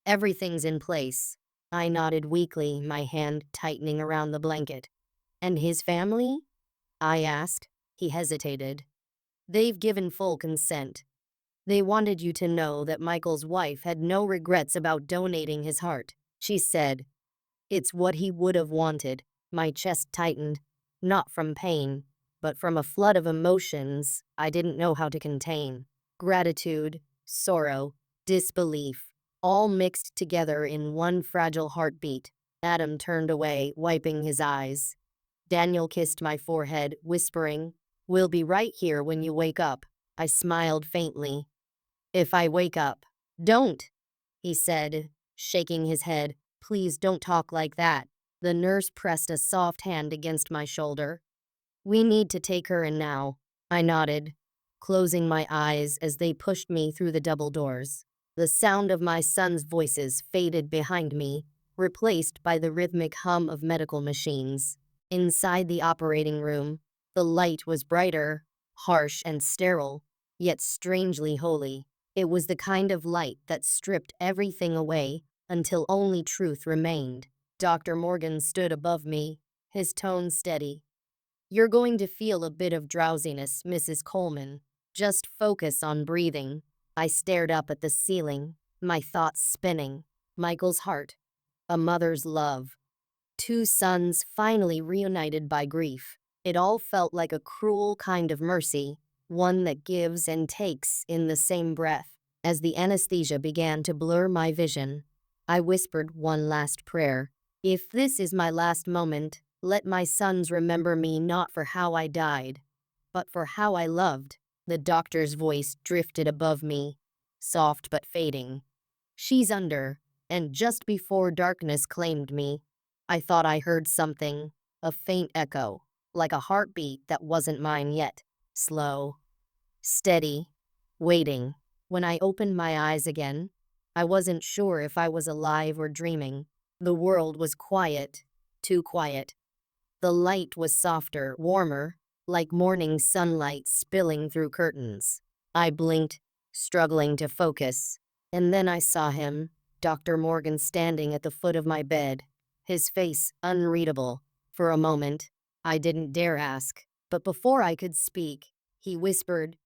Everything's in place. I nodded weakly, my hand tightening around the blanket. And his family? I asked. He hesitated. They've given full consent. They wanted you to know that Michael's wife had no regrets about donating his heart. She said, it's what he would have wanted. My chest tightened, not from pain, but from a flood of emotions I didn't know how to contain. Gratitude, sorrow, disbelief, all mixed together in one fragile heartbeat. Adam turned away, wiping his eyes. Daniel kissed my forehead, whispering, we'll be right here when you wake up. I smiled faintly. If I wake up. Don't, he said, shaking his head. Please don't talk like that. The nurse pressed a soft hand against my shoulder. We need to take her in now. I nodded, closing my eyes as they pushed me through the double doors. The sound of my sons' voices faded behind me, replaced by the rhythmic hum of medical machines. Inside the operating room, the light was brighter, harsh and sterile, yet strangely holy. It was the kind of light that stripped everything away until only truth remained. Dr. Morgan stood above me, his tone steady. You're going to feel a bit of drowsiness, Mrs. Coleman. Just focus on breathing. I stared up at the ceiling, my thoughts spinning. Michael's heart. a mother's love, two sons finally reunited by grief. It all felt like a cruel kind of mercy, one that gives and takes in the same breath. As the anesthesia began to blur my vision, I whispered one last prayer. If this is my last moment, let my sons remember me not for how I died, but for how I loved. The doctor's voice drifted above me, soft but fading. She's under, and just before darkness claimed me, I thought I heard something, a faint echo, like a heartbeat that wasn't mine yet. Slow, steady, waiting. When I opened my eyes again, I wasn't sure if I was alive or dreaming. The world was quiet, too quiet. The light was softer, warmer, like morning sunlight spilling through curtains. I blinked, struggling to focus, and then I saw him, Dr. Morgan, standing at the foot of my bed, his face unreadable. For a moment, I didn't dare ask, but before I could speak, he whispered,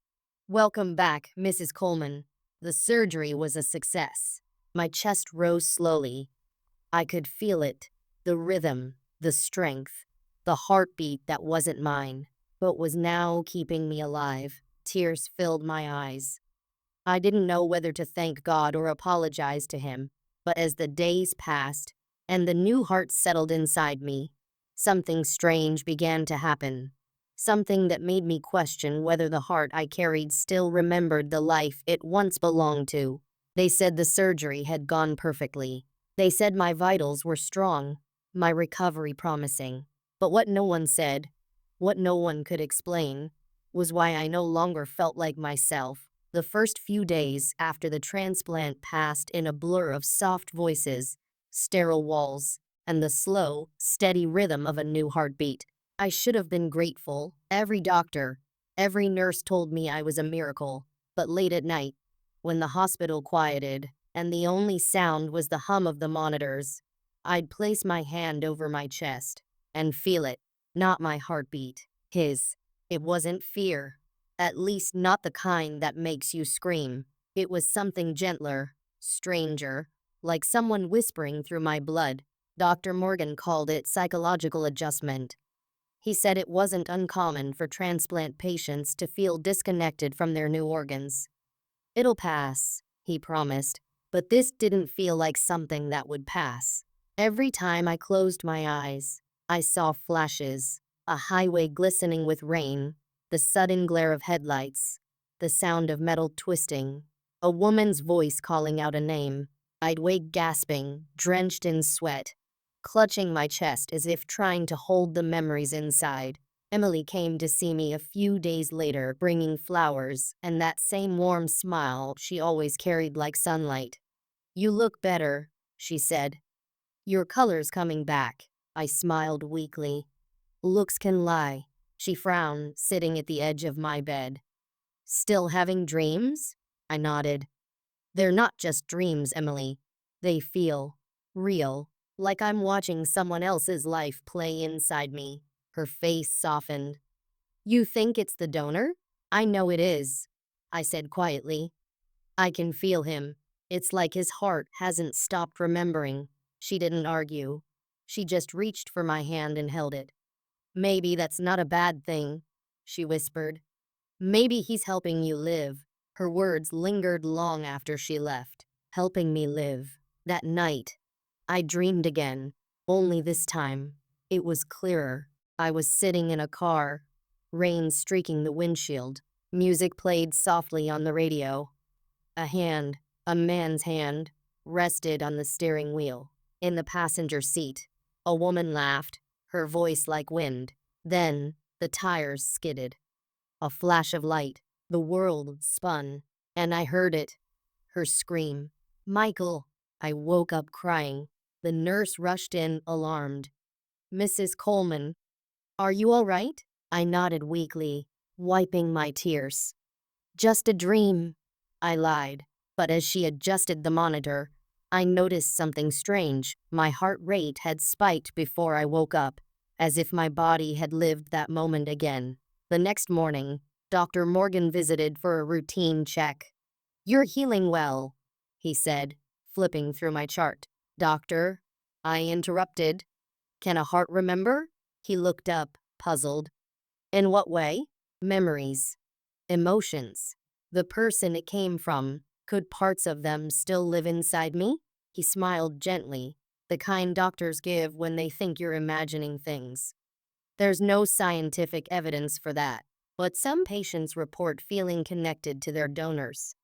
"Welcome back, Mrs. Coleman. The surgery was a success." My chest rose slowly. I could feel it, the rhythm, the strength, the heartbeat that wasn't mine, but was now keeping me alive. Tears filled my eyes. I didn't know whether to thank God or apologize to him, but as the days passed and the new heart settled inside me, something strange began to happen. Something that made me question whether the heart I carried still remembered the life it once belonged to. They said the surgery had gone perfectly. They said my vitals were strong, my recovery promising. But what no one said, what no one could explain, was why I no longer felt like myself. The first few days after the transplant passed in a blur of soft voices, sterile walls, and the slow, steady rhythm of a new heartbeat. I should have been grateful. Every doctor, every nurse told me I was a miracle. But late at night, when the hospital quieted, and the only sound was the hum of the monitors, I'd place my hand over my chest and feel it, not my heartbeat, his. It wasn't fear, at least not the kind that makes you scream. It was something gentler, stranger, like someone whispering through my blood. Dr. Morgan called it psychological adjustment. He said it wasn't uncommon for transplant patients to feel disconnected from their new organs. "It'll pass," he promised, but this didn't feel like something that would pass. Every time I closed my eyes, I saw flashes, a highway glistening with rain, the sudden glare of headlights, the sound of metal twisting, a woman's voice calling out a name. I'd wake gasping, drenched in sweat, clutching my chest as if trying to hold the memories inside. Emily came to see me a few days later, bringing flowers and that same warm smile she always carried like sunlight. "You look better," she said. "Your color's coming back." I smiled weakly. "Looks can lie." She frowned, sitting at the edge of my bed. "Still having dreams?" I nodded. "They're not just dreams, Emily. They feel real, like I'm watching someone else's life play inside me." Her face softened. "You think it's the donor?" "I know it is," I said quietly. "I can feel him. It's like his heart hasn't stopped remembering." She didn't argue. She just reached for my hand and held it. "Maybe that's not a bad thing," she whispered. "Maybe he's helping you live." Her words lingered long after she left. Helping me live. That night, I dreamed again, only this time, it was clearer. I was sitting in a car, rain streaking the windshield. Music played softly on the radio. A hand, a man's hand, rested on the steering wheel. In the passenger seat, a woman laughed, her voice like wind. Then, the tires skidded. A flash of light. The world spun, and I heard it. Her scream. "Michael!" I woke up crying. The nurse rushed in, alarmed. "Mrs. Coleman, are you all right?" I nodded weakly, wiping my tears. "Just a dream," I lied. But as she adjusted the monitor, I noticed something strange. My heart rate had spiked before I woke up, as if my body had lived that moment again. The next morning, Dr. Morgan visited for a routine check. "You're healing well," he said, flipping through my chart. "Doctor, I interrupted. Can a heart remember? He looked up, puzzled. In what way? Memories. Emotions. The person it came from. Could parts of them still live inside me? He smiled gently, the kind doctors give when they think you're imagining things. There's no scientific evidence for that, but some patients report feeling connected to their donors.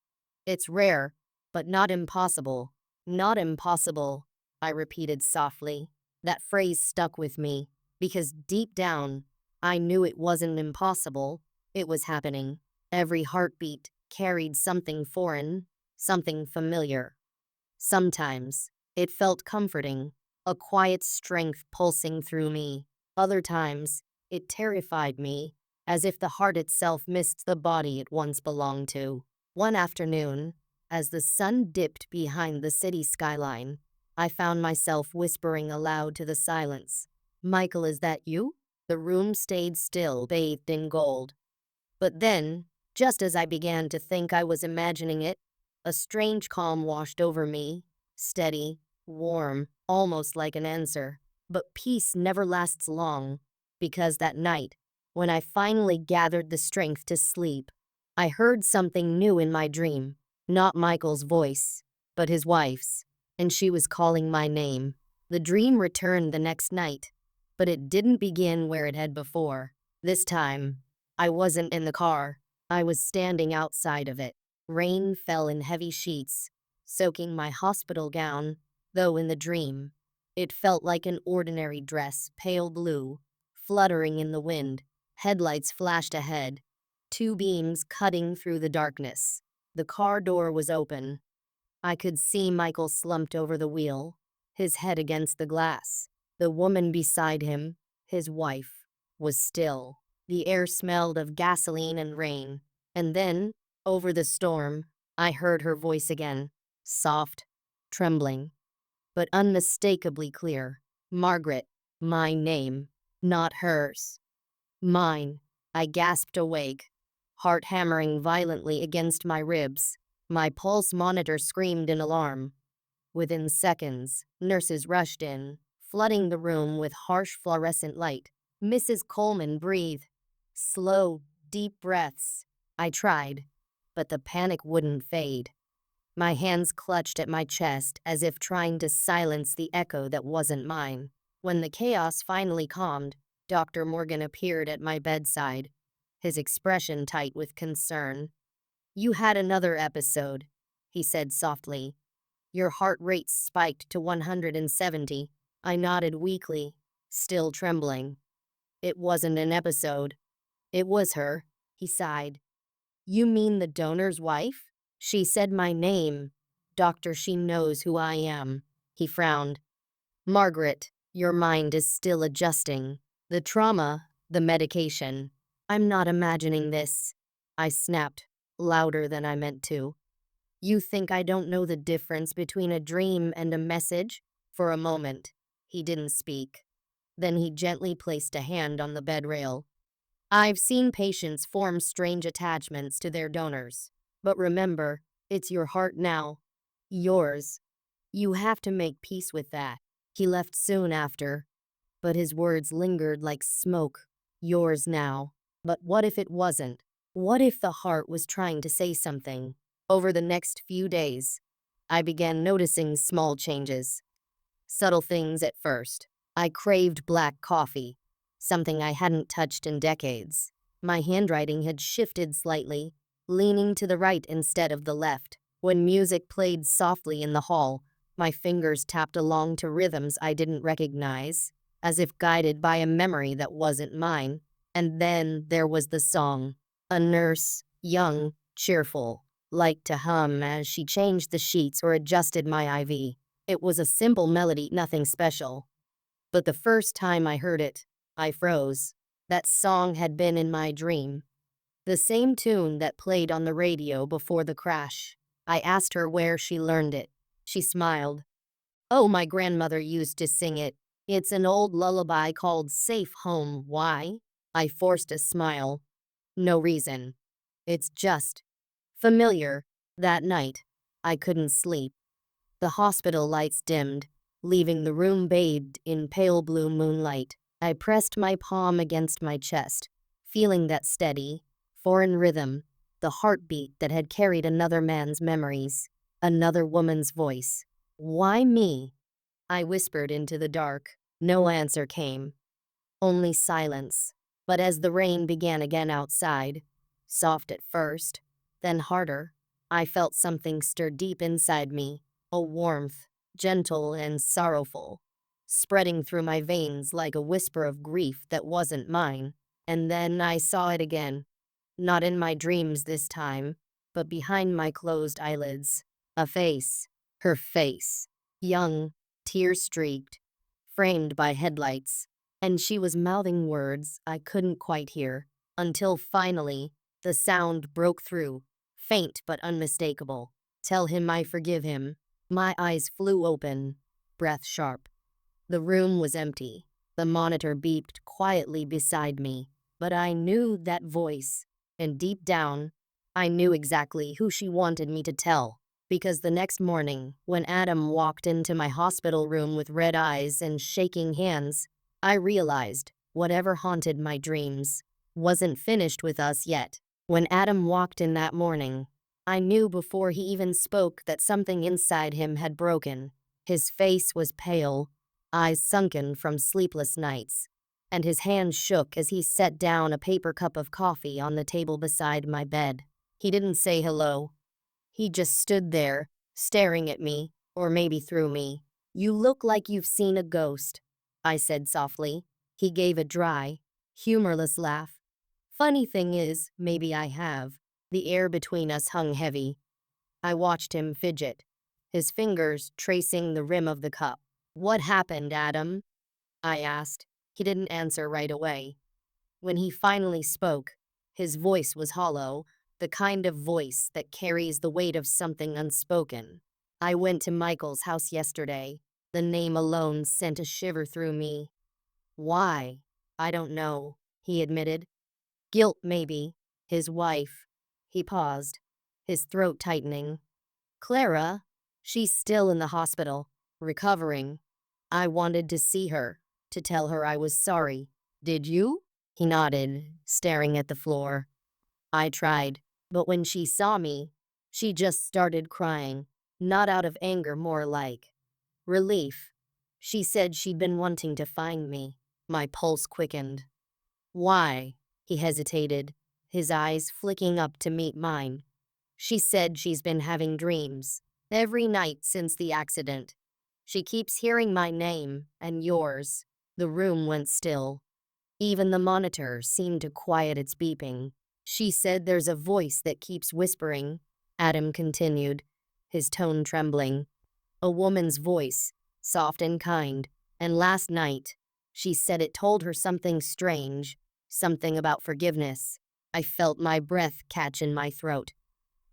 It's rare, but not impossible. Not impossible, I repeated softly. That phrase stuck with me, because deep down, I knew it wasn't impossible. It was happening. Every heartbeat carried something foreign, something familiar. Sometimes it felt comforting, a quiet strength pulsing through me. Other times it terrified me, as if the heart itself missed the body it once belonged to. One afternoon, as the sun dipped behind the city skyline, I found myself whispering aloud to the silence. Michael, is that you? The room stayed still, bathed in gold. But then, just as I began to think I was imagining it, a strange calm washed over me, steady, warm, almost like an answer. But peace never lasts long, because that night, when I finally gathered the strength to sleep, I heard something new in my dream. Not Michael's voice, but his wife's, and she was calling my name. The dream returned the next night, but it didn't begin where it had before. This time, I wasn't in the car. I was standing outside of it. Rain fell in heavy sheets, soaking my hospital gown, though in the dream, it felt like an ordinary dress, pale blue, fluttering in the wind. Headlights flashed ahead, two beams cutting through the darkness. The car door was open. I could see Michael slumped over the wheel, his head against the glass. The woman beside him, his wife, was still. The air smelled of gasoline and rain. And then, over the storm, I heard her voice again, soft, trembling, but unmistakably clear. Margaret, my name, not hers. Mine. I gasped awake, heart hammering violently against my ribs. My pulse monitor screamed in alarm. Within seconds, nurses rushed in, flooding the room with harsh fluorescent light. Mrs. Coleman breathed. Slow, deep breaths. I tried, but the panic wouldn't fade. My hands clutched at my chest as if trying to silence the echo that wasn't mine. When the chaos finally calmed, Dr. Morgan appeared at my bedside, his expression tight with concern. You had another episode, he said softly. Your heart rate spiked to 170. I nodded weakly, still trembling. It wasn't an episode. It was her, he sighed. You mean the donor's wife? She said my name. Doctor, she knows who I am. He frowned. Margaret, your mind is still adjusting. The trauma, the medication. I'm not imagining this. I snapped, louder than I meant to. You think I don't know the difference between a dream and a message? For a moment, he didn't speak. Then he gently placed a hand on the bed rail. I've seen patients form strange attachments to their donors. But remember, it's your heart now. Yours. You have to make peace with that. He left soon after, but his words lingered like smoke. Yours now. But what if it wasn't? What if the heart was trying to say something? Over the next few days, I began noticing small changes. Subtle things at first. I craved black coffee, something I hadn't touched in decades. My handwriting had shifted slightly, leaning to the right instead of the left. When music played softly in the hall, my fingers tapped along to rhythms I didn't recognize, as if guided by a memory that wasn't mine. And then there was the song. A nurse, young, cheerful, liked to hum as she changed the sheets or adjusted my IV. It was a simple melody, nothing special. But the first time I heard it, I froze. That song had been in my dream. The same tune that played on the radio before the crash. I asked her where she learned it. She smiled. Oh, my grandmother used to sing it. It's an old lullaby called Safe Home. Why? I forced a smile. No reason. It's just familiar. That night, I couldn't sleep. The hospital lights dimmed, leaving the room bathed in pale blue moonlight. I pressed my palm against my chest, feeling that steady, foreign rhythm, the heartbeat that had carried another man's memories, another woman's voice. "Why me?" I whispered into the dark. No answer came, only silence. But as the rain began again outside, soft at first, then harder, I felt something stir deep inside me, a warmth, gentle and sorrowful, spreading through my veins like a whisper of grief that wasn't mine. And then I saw it again, not in my dreams this time, but behind my closed eyelids. A face, her face, young, tear-streaked, framed by headlights, and she was mouthing words I couldn't quite hear, until finally, the sound broke through, faint but unmistakable. "Tell him I forgive him." My eyes flew open, breath sharp. The room was empty. The monitor beeped quietly beside me, but I knew that voice, and deep down, I knew exactly who she wanted me to tell. Because the next morning, when Adam walked into my hospital room with red eyes and shaking hands, I realized whatever haunted my dreams wasn't finished with us yet. When Adam walked in that morning, I knew before he even spoke that something inside him had broken. His face was pale, eyes sunken from sleepless nights, and his hand shook as he set down a paper cup of coffee on the table beside my bed. He didn't say hello. He just stood there, staring at me, or maybe through me. "You look like you've seen a ghost," I said softly. He gave a dry, humorless laugh. "Funny thing is, maybe I have." The air between us hung heavy. I watched him fidget, his fingers tracing the rim of the cup. "What happened, Adam?" I asked. He didn't answer right away. When he finally spoke, his voice was hollow, the kind of voice that carries the weight of something unspoken. "I went to Michael's house yesterday." The name alone sent a shiver through me. "Why?" "I don't know," he admitted. "Guilt, maybe." "His wife." He paused, his throat tightening. "Clara? She's still in the hospital, recovering. I wanted to see her, to tell her I was sorry. Did you?" He nodded, staring at the floor. "I tried, but when she saw me, she just started crying. Not out of anger, more like relief. She said she'd been wanting to find me." My pulse quickened. "Why?" He hesitated, his eyes flicking up to meet mine. "She said she's been having dreams every night since the accident. She keeps hearing my name and yours." The room went still. Even the monitor seemed to quiet its beeping. "She said there's a voice that keeps whispering," Adam continued, his tone trembling. "A woman's voice, soft and kind. And last night, she said it told her something strange, something about forgiveness." I felt my breath catch in my throat.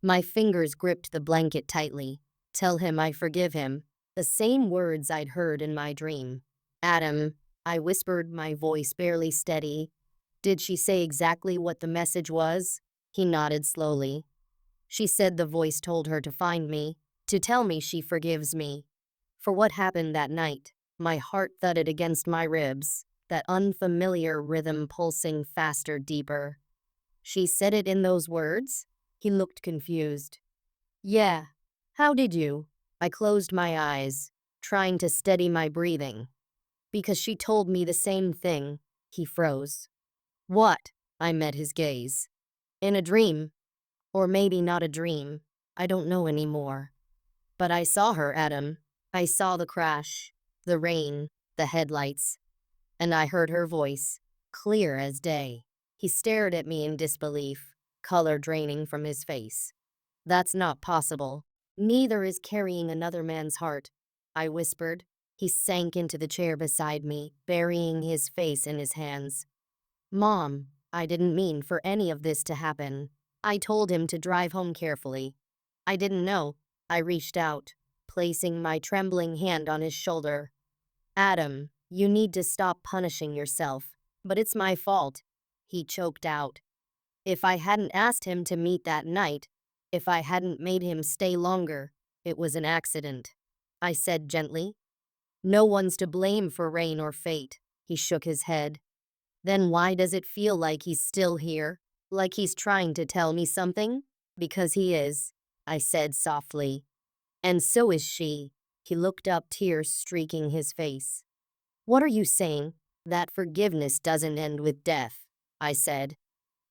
My fingers gripped the blanket tightly. "Tell him I forgive him." The same words I'd heard in my dream. "Adam," I whispered, my voice barely steady. "Did she say exactly what the message was?" He nodded slowly. "She said the voice told her to find me, to tell me she forgives me for what happened that night." My heart thudded against my ribs, that unfamiliar rhythm pulsing faster, deeper. "She said it in those words?" He looked confused. "Yeah. How did you?" I closed my eyes, trying to steady my breathing. "Because she told me the same thing." He froze. "What?" I met his gaze. "In a dream. Or maybe not a dream. I don't know anymore. But I saw her, Adam. I saw the crash, the rain, the headlights. And I heard her voice, clear as day." He stared at me in disbelief, color draining from his face. "That's not possible. Neither is carrying another man's heart," I whispered. He sank into the chair beside me, burying his face in his hands. "Mom, I didn't mean for any of this to happen." I told him to drive home carefully. "I didn't know." I reached out, placing my trembling hand on his shoulder. "Adam, you need to stop punishing yourself." "But it's my fault," he choked out. "If I hadn't asked him to meet that night, if I hadn't made him stay longer, it was an accident," I said gently. No one's to blame for rain or fate. He shook his head. Then why does it feel like he's still here? Like he's trying to tell me something? Because he is, I said softly. And so is she. He looked up, tears streaking his face. What are you saying? That forgiveness doesn't end with death, I said.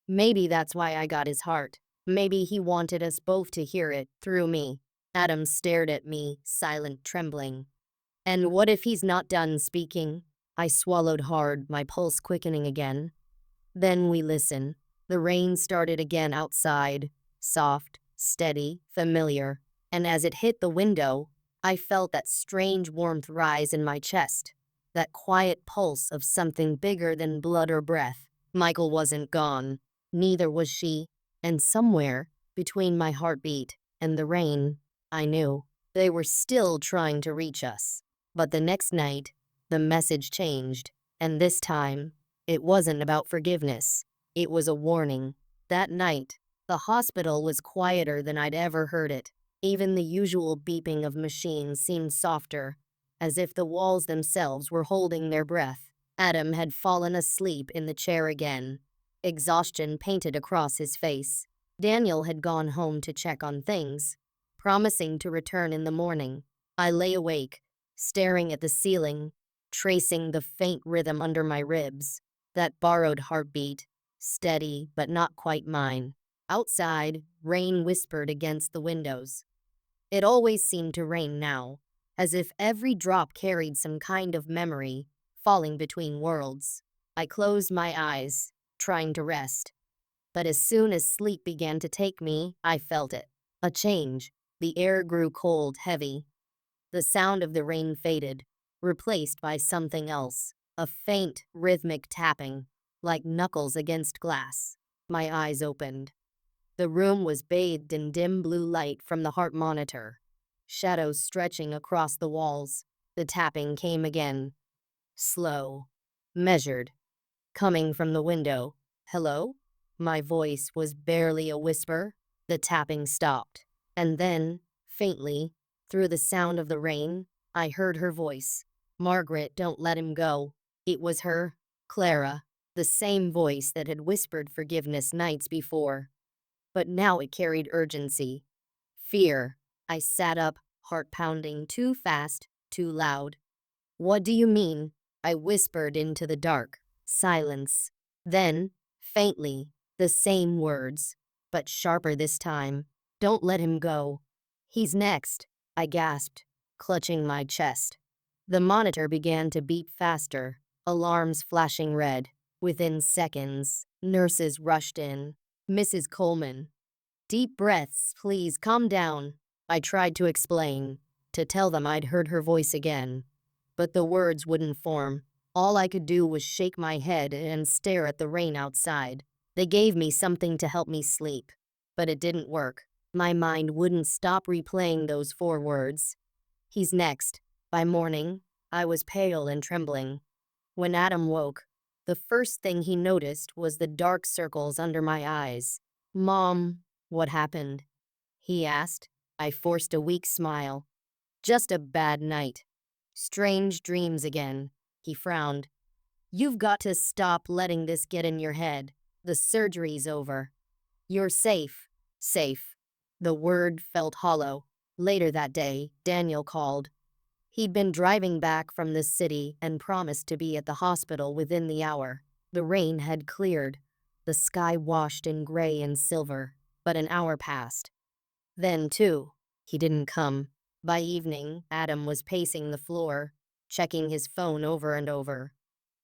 Maybe that's why I got his heart. Maybe he wanted us both to hear it through me. Adam stared at me, silent, trembling. And what if he's not done speaking? I swallowed hard, my pulse quickening again. Then we listen. The rain started again outside, soft, steady, familiar, and as it hit the window, I felt that strange warmth rise in my chest, that quiet pulse of something bigger than blood or breath. Michael wasn't gone, neither was she, and somewhere between my heartbeat and the rain, I knew they were still trying to reach us. But the next night, the message changed, and this time, it wasn't about forgiveness. It was a warning. That night, the hospital was quieter than I'd ever heard it. Even the usual beeping of machines seemed softer, as if the walls themselves were holding their breath. Adam had fallen asleep in the chair again. Exhaustion painted across his face. Daniel had gone home to check on things, promising to return in the morning. I lay awake, staring at the ceiling, tracing the faint rhythm under my ribs. That borrowed heartbeat, steady but not quite mine. Outside, rain whispered against the windows. It always seemed to rain now, as if every drop carried some kind of memory, falling between worlds. I closed my eyes, trying to rest. But as soon as sleep began to take me, I felt it. A change. The air grew cold, heavy. The sound of the rain faded, replaced by something else. A faint, rhythmic tapping, like knuckles against glass. My eyes opened. The room was bathed in dim blue light from the heart monitor, shadows stretching across the walls. The tapping came again, slow, measured, coming from the window. Hello? My voice was barely a whisper. The tapping stopped, and then, faintly, through the sound of the rain, I heard her voice. Margaret, don't let him go. It was her, Clara, the same voice that had whispered forgiveness nights before. But now it carried urgency. Fear. I sat up, heart pounding, too fast, too loud. What do you mean? I whispered into the dark. Silence. Then, faintly, the same words, but sharper this time. Don't let him go. He's next, I gasped, clutching my chest. The monitor began to beep faster, alarms flashing red. Within seconds, nurses rushed in. Mrs. Coleman. Deep breaths, please calm down. I tried to explain, to tell them I'd heard her voice again. But the words wouldn't form. All I could do was shake my head and stare at the rain outside. They gave me something to help me sleep, but it didn't work. My mind wouldn't stop replaying those 4 words. He's next. By morning, I was pale and trembling. When Adam woke, the first thing he noticed was the dark circles under my eyes. Mom, what happened? He asked. I forced a weak smile. Just a bad night. Strange dreams again. He frowned. You've got to stop letting this get in your head. The surgery's over. You're safe. Safe. The word felt hollow. Later that day, Daniel called. He'd been driving back from the city and promised to be at the hospital within the hour. The rain had cleared, the sky washed in gray and silver, but an hour passed. Then, too, he didn't come. By evening, Adam was pacing the floor, checking his phone over and over.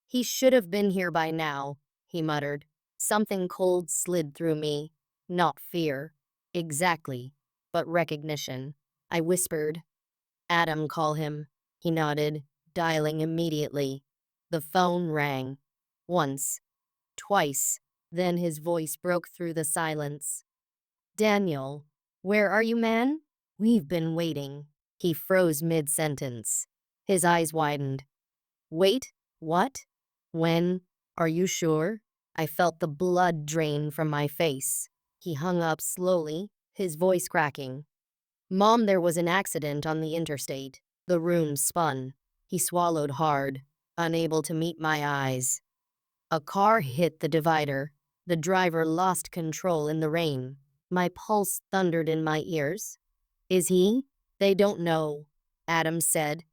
He should have been here by now, he muttered. Something cold slid through me. Not fear, exactly, but recognition. I whispered, Adam, call him. He nodded, dialing immediately. The phone rang. Once. Twice. Then his voice broke through the silence. Daniel, where are you, man? We've been waiting. He froze mid-sentence. His eyes widened. Wait, what? When? Are you sure? I felt the blood drain from my face. He hung up slowly, his voice cracking. Mom, there was an accident on the interstate. The room spun. He swallowed hard, unable to meet my eyes. A car hit the divider. The driver lost control in the rain. My pulse thundered in my ears. Is he? They don't know, Adam said.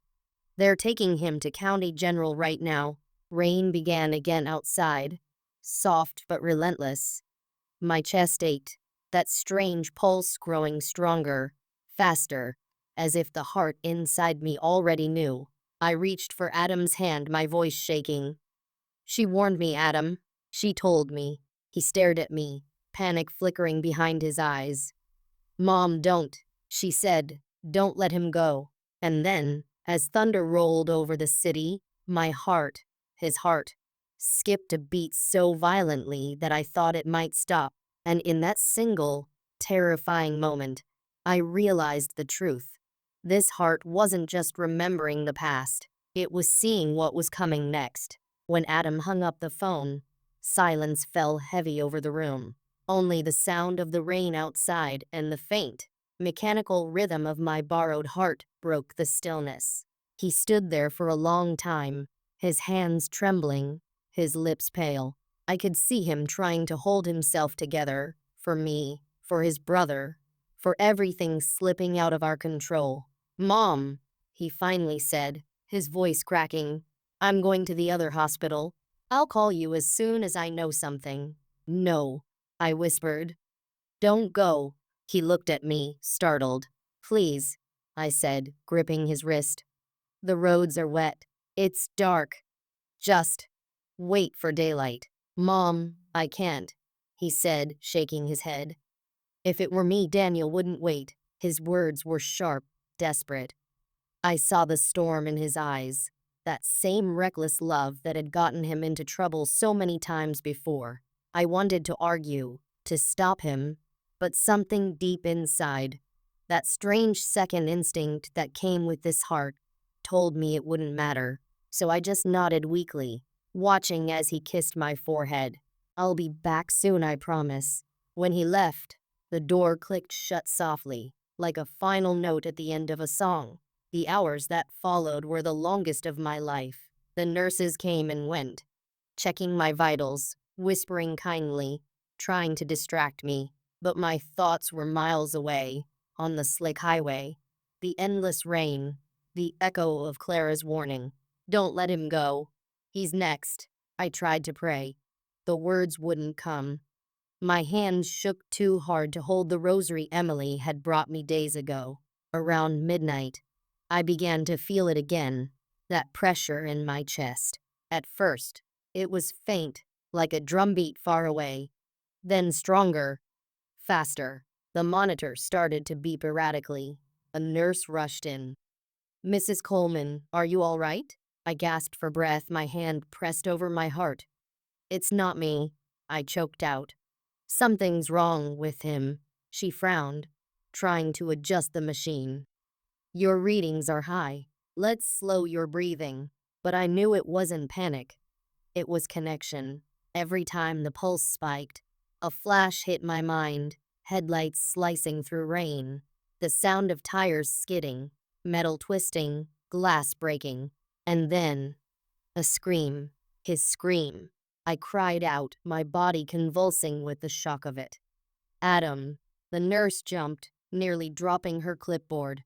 They're taking him to County General right now. Rain began again outside, soft but relentless. My chest ached, that strange pulse growing stronger, faster, as if the heart inside me already knew. I reached for Adam's hand, my voice shaking. She warned me, Adam. She told me. He stared at me, panic flickering behind his eyes. Mom, don't, she said. Don't let him go. And then, as thunder rolled over the city, my heart, his heart, skipped a beat so violently that I thought it might stop. And in that single, terrifying moment, I realized the truth. This heart wasn't just remembering the past, it was seeing what was coming next. When Adam hung up the phone, silence fell heavy over the room. Only the sound of the rain outside and the faint, mechanical rhythm of my borrowed heart broke the stillness. He stood there for a long time, his hands trembling, his lips pale. I could see him trying to hold himself together, for me, for his brother, for everything slipping out of our control. Mom, he finally said, his voice cracking. I'm going to the other hospital. I'll call you as soon as I know something. No, I whispered. Don't go. He looked at me, startled. Please, I said, gripping his wrist. The roads are wet. It's dark. Just wait for daylight. Mom, I can't, he said, shaking his head. If it were me, Daniel wouldn't wait. His words were sharp, desperate. I saw the storm in his eyes, that same reckless love that had gotten him into trouble so many times before. I wanted to argue, to stop him, but something deep inside, that strange second instinct that came with this heart, told me it wouldn't matter. So I just nodded weakly, watching as he kissed my forehead. I'll be back soon, I promise. When he left, the door clicked shut softly, like a final note at the end of a song. The hours that followed were the longest of my life. The nurses came and went, checking my vitals, whispering kindly, trying to distract me. But my thoughts were miles away, on the slick highway. The endless rain, the echo of Clara's warning. Don't let him go. He's next. I tried to pray. The words wouldn't come. My hands shook too hard to hold the rosary Emily had brought me days ago. Around midnight, I began to feel it again, that pressure in my chest. At first, it was faint, like a drumbeat far away. Then stronger, faster. The monitor started to beep erratically. A nurse rushed in. Mrs. Coleman, are you all right? I gasped for breath, my hand pressed over my heart. It's not me, I choked out. Something's wrong with him, she frowned, trying to adjust the machine. Your readings are high. Let's slow your breathing. But I knew it wasn't panic. It was connection. Every time the pulse spiked, a flash hit my mind, headlights slicing through rain, the sound of tires skidding, metal twisting, glass breaking, and then a scream, his scream. I cried out, my body convulsing with the shock of it. Adam, the nurse jumped, nearly dropping her clipboard.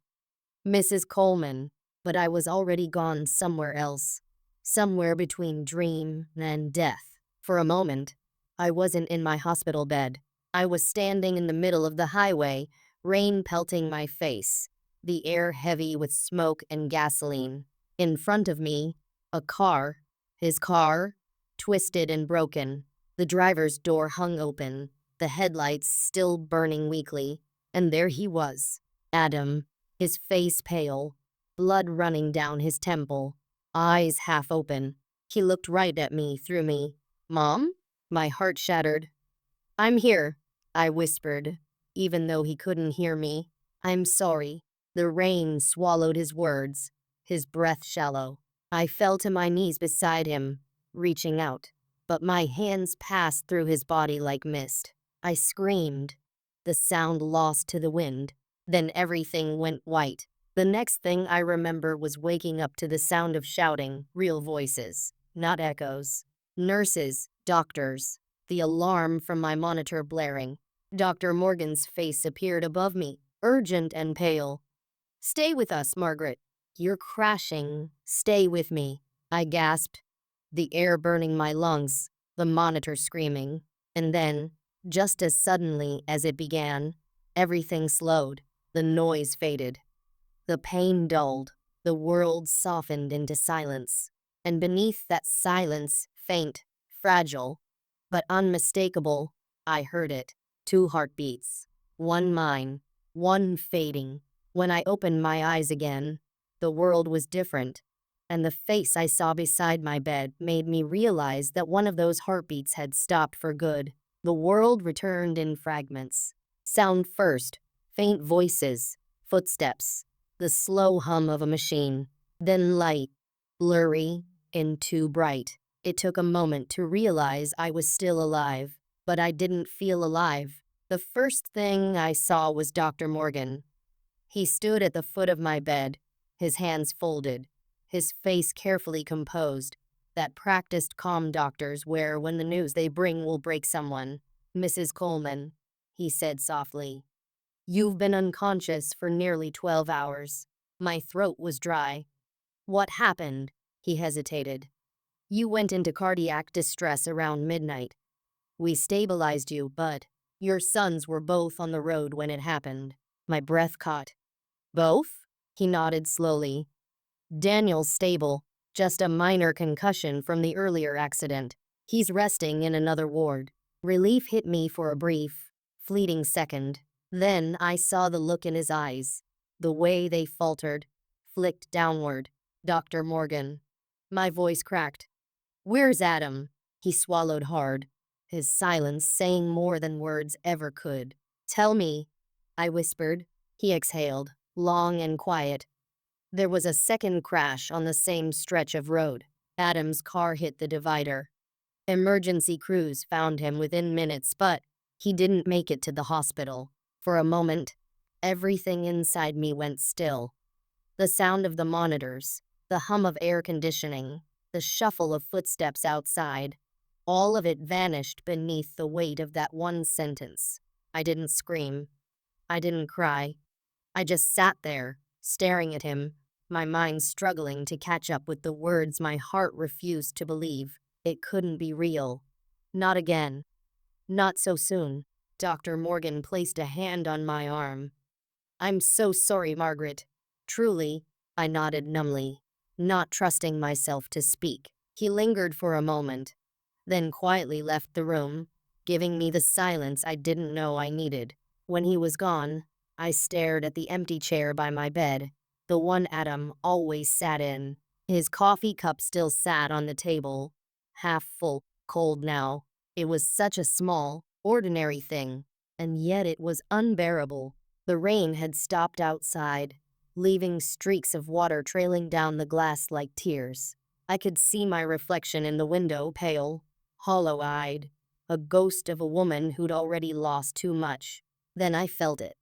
Mrs. Coleman, but I was already gone somewhere else, somewhere between dream and death. For a moment, I wasn't in my hospital bed. I was standing in the middle of the highway, rain pelting my face, the air heavy with smoke and gasoline. In front of me, a car, his car, twisted and broken. The driver's door hung open, the headlights still burning weakly, and there he was, Adam, his face pale, blood running down his temple, eyes half open. He looked right at me through me. Mom? My heart shattered. I'm here, I whispered, even though he couldn't hear me. I'm sorry. The rain swallowed his words, his breath shallow. I fell to my knees beside him, reaching out, but my hands passed through his body like mist. I screamed, the sound lost to the wind. Then everything went white. The next thing I remember was waking up to the sound of shouting, real voices, not echoes. Nurses, doctors, the alarm from my monitor blaring. Dr. Morgan's face appeared above me, urgent and pale. "Stay with us, Margaret. You're crashing. Stay with me," I gasped, the air burning my lungs, the monitor screaming. And then, just as suddenly as it began, everything slowed. The noise faded. The pain dulled, the world softened into silence, and beneath that silence, faint, fragile, but unmistakable, I heard it. 2 heartbeats. One mine, one fading. When I opened my eyes again, the world was different, and the face I saw beside my bed made me realize that one of those heartbeats had stopped for good. The world returned in fragments. Sound first, faint voices, footsteps, the slow hum of a machine, then light, blurry, and too bright. It took a moment to realize I was still alive, but I didn't feel alive. The first thing I saw was Dr. Morgan. He stood at the foot of my bed, his hands folded, his face carefully composed, that practiced calm doctors wear when the news they bring will break someone. "Mrs. Coleman," he said softly. "You've been unconscious for nearly 12 hours. My throat was dry. What happened?" He hesitated. "You went into cardiac distress around midnight. We stabilized you, but your sons were both on the road when it happened." My breath caught. "Both?" He nodded slowly. "Daniel's stable, just a minor concussion from the earlier accident. He's resting in another ward." Relief hit me for a brief, fleeting second. Then I saw the look in his eyes, the way they faltered, flicked downward. "Dr. Morgan." My voice cracked. "Where's Adam?" He swallowed hard, his silence saying more than words ever could. "Tell me," I whispered. He exhaled, long and quiet. There was a second crash on the same stretch of road. Adam's car hit the divider. Emergency crews found him within minutes, but he didn't make it to the hospital. For a moment, everything inside me went still. The sound of the monitors, the hum of air conditioning, the shuffle of footsteps outside, all of it vanished beneath the weight of that one sentence. I didn't scream. I didn't cry. I just sat there, staring at him, my mind struggling to catch up with the words my heart refused to believe. It couldn't be real. Not again. Not so soon. Dr. Morgan placed a hand on my arm. "I'm so sorry, Margaret. Truly," I nodded numbly, not trusting myself to speak. He lingered for a moment, then quietly left the room, giving me the silence I didn't know I needed. When he was gone, I stared at the empty chair by my bed, the one Adam always sat in. His coffee cup still sat on the table, half full, cold now. It was such a small, ordinary thing, and yet it was unbearable. The rain had stopped outside, leaving streaks of water trailing down the glass like tears. I could see my reflection in the window, pale, hollow-eyed, a ghost of a woman who'd already lost too much. Then I felt it.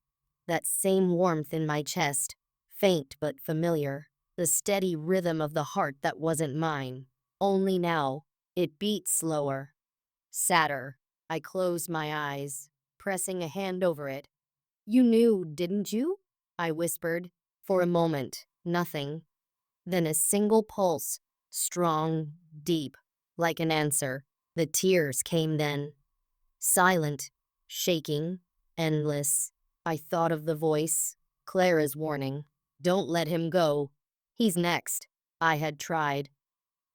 That same warmth in my chest, faint but familiar. The steady rhythm of the heart that wasn't mine. Only now, it beat slower, sadder. I closed my eyes, pressing a hand over it. "You knew, didn't you?" I whispered. For a moment, nothing. Then a single pulse, strong, deep, like an answer. The tears came then. Silent, shaking, endless. I thought of the voice, Clara's warning. "Don't let him go. He's next." I had tried.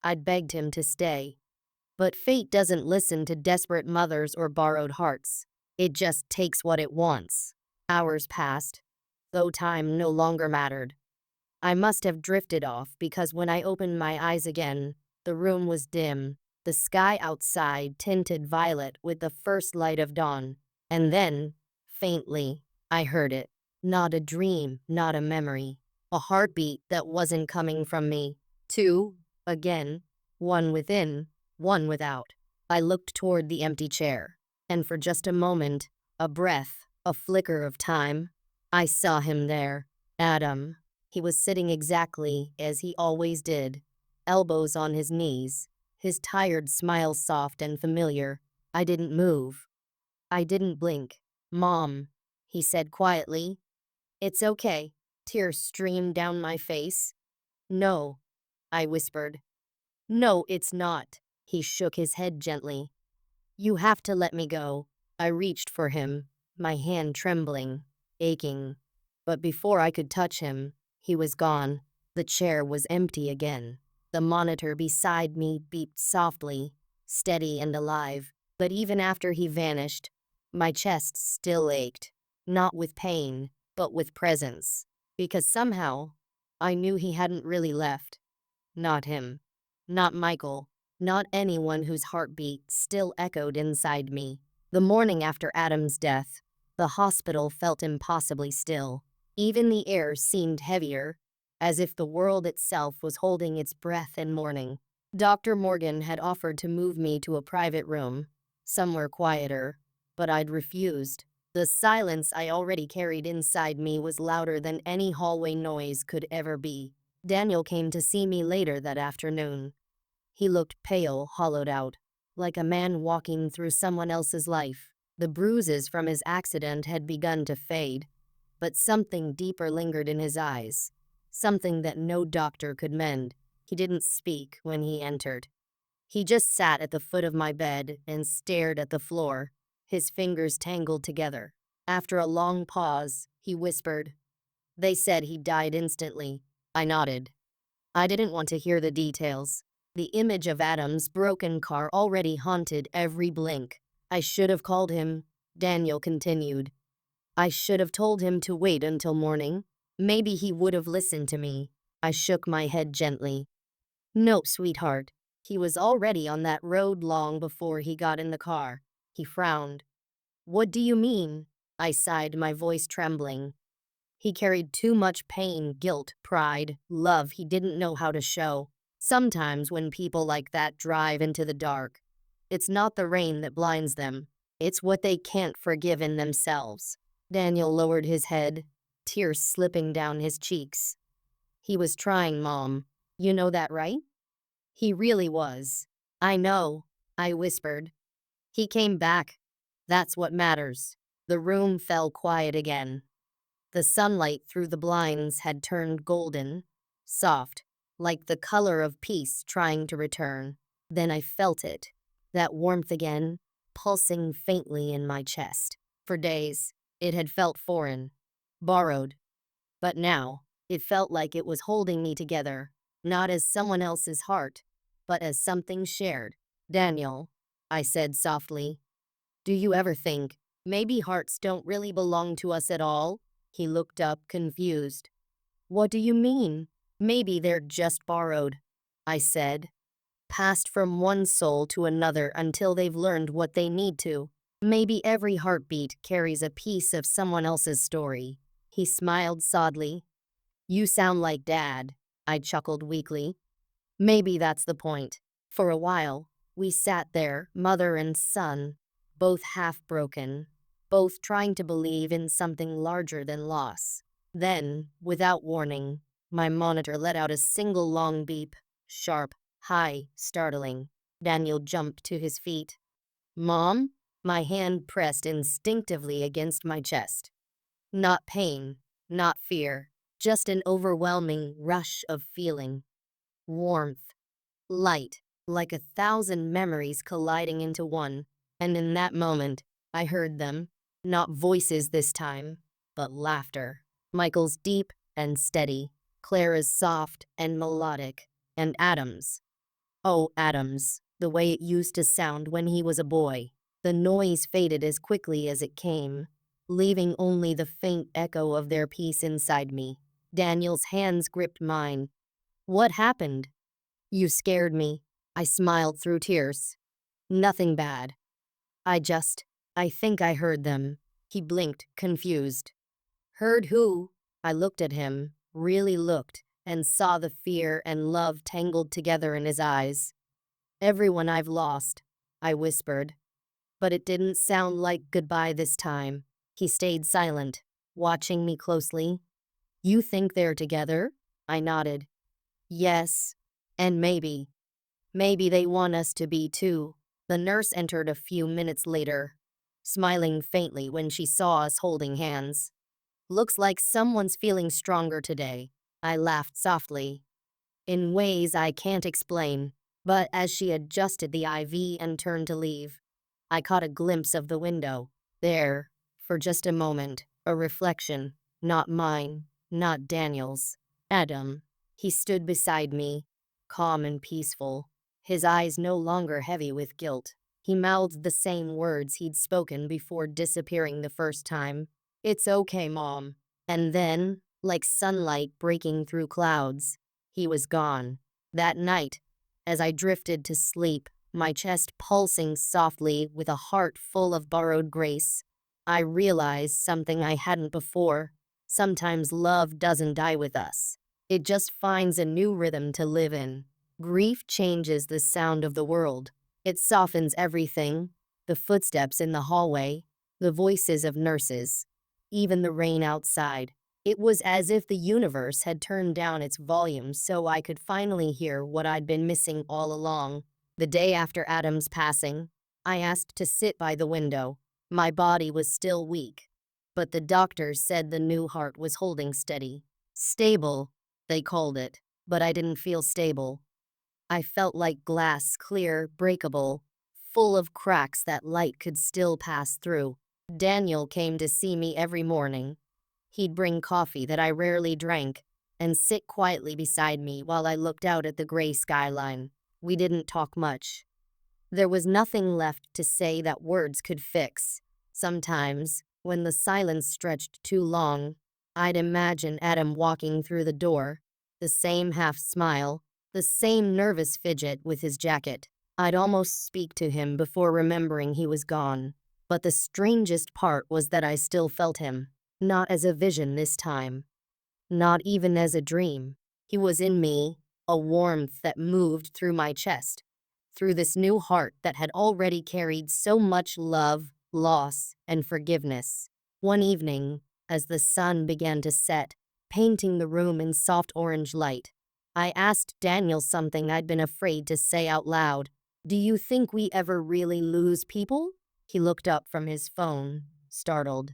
I'd begged him to stay. But fate doesn't listen to desperate mothers or borrowed hearts. It just takes what it wants. Hours passed, though time no longer mattered. I must have drifted off because when I opened my eyes again, the room was dim, the sky outside tinted violet with the first light of dawn. And then, faintly, I heard it. Not a dream, not a memory. A heartbeat that wasn't coming from me. Two, again, one within, one without. I looked toward the empty chair, and for just a moment, a breath, a flicker of time, I saw him there. Adam. He was sitting exactly as he always did, elbows on his knees, his tired smile soft and familiar. I didn't move. I didn't blink. "Mom," he said quietly. "It's okay." Tears streamed down my face. "No," I whispered. "No, it's not." He shook his head gently. "You have to let me go." I reached for him, my hand trembling, aching. But before I could touch him, he was gone. The chair was empty again. The monitor beside me beeped softly, steady and alive. But even after he vanished, my chest still ached. Not with pain, but with presence. Because somehow, I knew he hadn't really left. Not him. Not Michael. Not anyone whose heartbeat still echoed inside me. The morning after Adam's death, the hospital felt impossibly still. Even the air seemed heavier, as if the world itself was holding its breath in mourning. Dr. Morgan had offered to move me to a private room, somewhere quieter, but I'd refused. The silence I already carried inside me was louder than any hallway noise could ever be. Daniel came to see me later that afternoon. He looked pale, hollowed out, like a man walking through someone else's life. The bruises from his accident had begun to fade, but something deeper lingered in his eyes, something that no doctor could mend. He didn't speak when he entered. He just sat at the foot of my bed and stared at the floor, his fingers tangled together. After a long pause, he whispered, "They said he died instantly." I nodded. I didn't want to hear the details. The image of Adam's broken car already haunted every blink. "I should have called him," Daniel continued. "I should have told him to wait until morning. Maybe he would have listened to me." I shook my head gently. "No, sweetheart. He was already on that road long before he got in the car." He frowned. "What do you mean?" I sighed, my voice trembling. "He carried too much pain, guilt, pride, love he didn't know how to show. Sometimes when people like that drive into the dark, it's not the rain that blinds them. It's what they can't forgive in themselves." Daniel lowered his head, tears slipping down his cheeks. "He was trying, Mom. You know that, right?" "He really was." "I know," I whispered. "He came back. That's what matters." The room fell quiet again. The sunlight through the blinds had turned golden, soft, like the color of peace trying to return. Then I felt it, that warmth again, pulsing faintly in my chest. For days, it had felt foreign, borrowed. But now, it felt like it was holding me together, not as someone else's heart, but as something shared. "Daniel," I said softly, "do you ever think maybe hearts don't really belong to us at all?" He looked up, confused. "What do you mean?" "Maybe they're just borrowed," I said. "Passed from one soul to another until they've learned what they need to. Maybe every heartbeat carries a piece of someone else's story." He smiled sadly. "You sound like Dad," I chuckled weakly. "Maybe that's the point." For a while, we sat there, mother and son, both half broken, both trying to believe in something larger than loss. Then, without warning, my monitor let out a single long beep, sharp, high, startling. Daniel jumped to his feet. "Mom?" My hand pressed instinctively against my chest. Not pain, not fear, just an overwhelming rush of feeling. Warmth. Light, like 1,000 memories colliding into one. And in that moment, I heard them. Not voices this time, but laughter. Michael's deep and steady, Clara's soft and melodic, and Adam's. Oh, Adam's, the way it used to sound when he was a boy. The noise faded as quickly as it came, leaving only the faint echo of their peace inside me. Daniel's hands gripped mine. "What happened?" "You scared me." I smiled through tears. "Nothing bad. I think I heard them." He blinked, confused. "Heard who?" I looked at him, really looked, and saw the fear and love tangled together in his eyes. "Everyone I've lost," I whispered. But it didn't sound like goodbye this time. He stayed silent, watching me closely. You think they're together? I nodded. Yes. And maybe they want us to be too. The nurse entered a few minutes later, smiling faintly when she saw us holding hands. Looks like someone's feeling stronger today. I laughed softly, in ways I can't explain. But as she adjusted the IV and turned to leave, I caught a glimpse of the window. There, for just a moment, a reflection. Not mine, not Daniel's. Adam. He stood beside me, calm and peaceful, his eyes no longer heavy with guilt. He mouthed the same words he'd spoken before disappearing the first time. It's okay, Mom. And then, like sunlight breaking through clouds, he was gone. That night, as I drifted to sleep, my chest pulsing softly with a heart full of borrowed grace, I realized something I hadn't before. Sometimes love doesn't die with us. It just finds a new rhythm to live in. Grief changes the sound of the world. It softens everything, the footsteps in the hallway, the voices of nurses, even the rain outside. It was as if the universe had turned down its volume so I could finally hear what I'd been missing all along. The day after Adam's passing, I asked to sit by the window. My body was still weak, but the doctors said the new heart was holding steady. Stable, they called it, but I didn't feel stable. I felt like glass, clear, breakable, full of cracks that light could still pass through. Daniel came to see me every morning. He'd bring coffee that I rarely drank and sit quietly beside me while I looked out at the gray skyline. We didn't talk much. There was nothing left to say that words could fix. Sometimes, when the silence stretched too long, I'd imagine Adam walking through the door, the same half smile, the same nervous fidget with his jacket. I'd almost speak to him before remembering he was gone. But the strangest part was that I still felt him. Not as a vision this time. Not even as a dream. He was in me, a warmth that moved through my chest, through this new heart that had already carried so much love, loss, and forgiveness. One evening, as the sun began to set, painting the room in soft orange light, I asked Daniel something I'd been afraid to say out loud. Do you think we ever really lose people? He looked up from his phone, startled.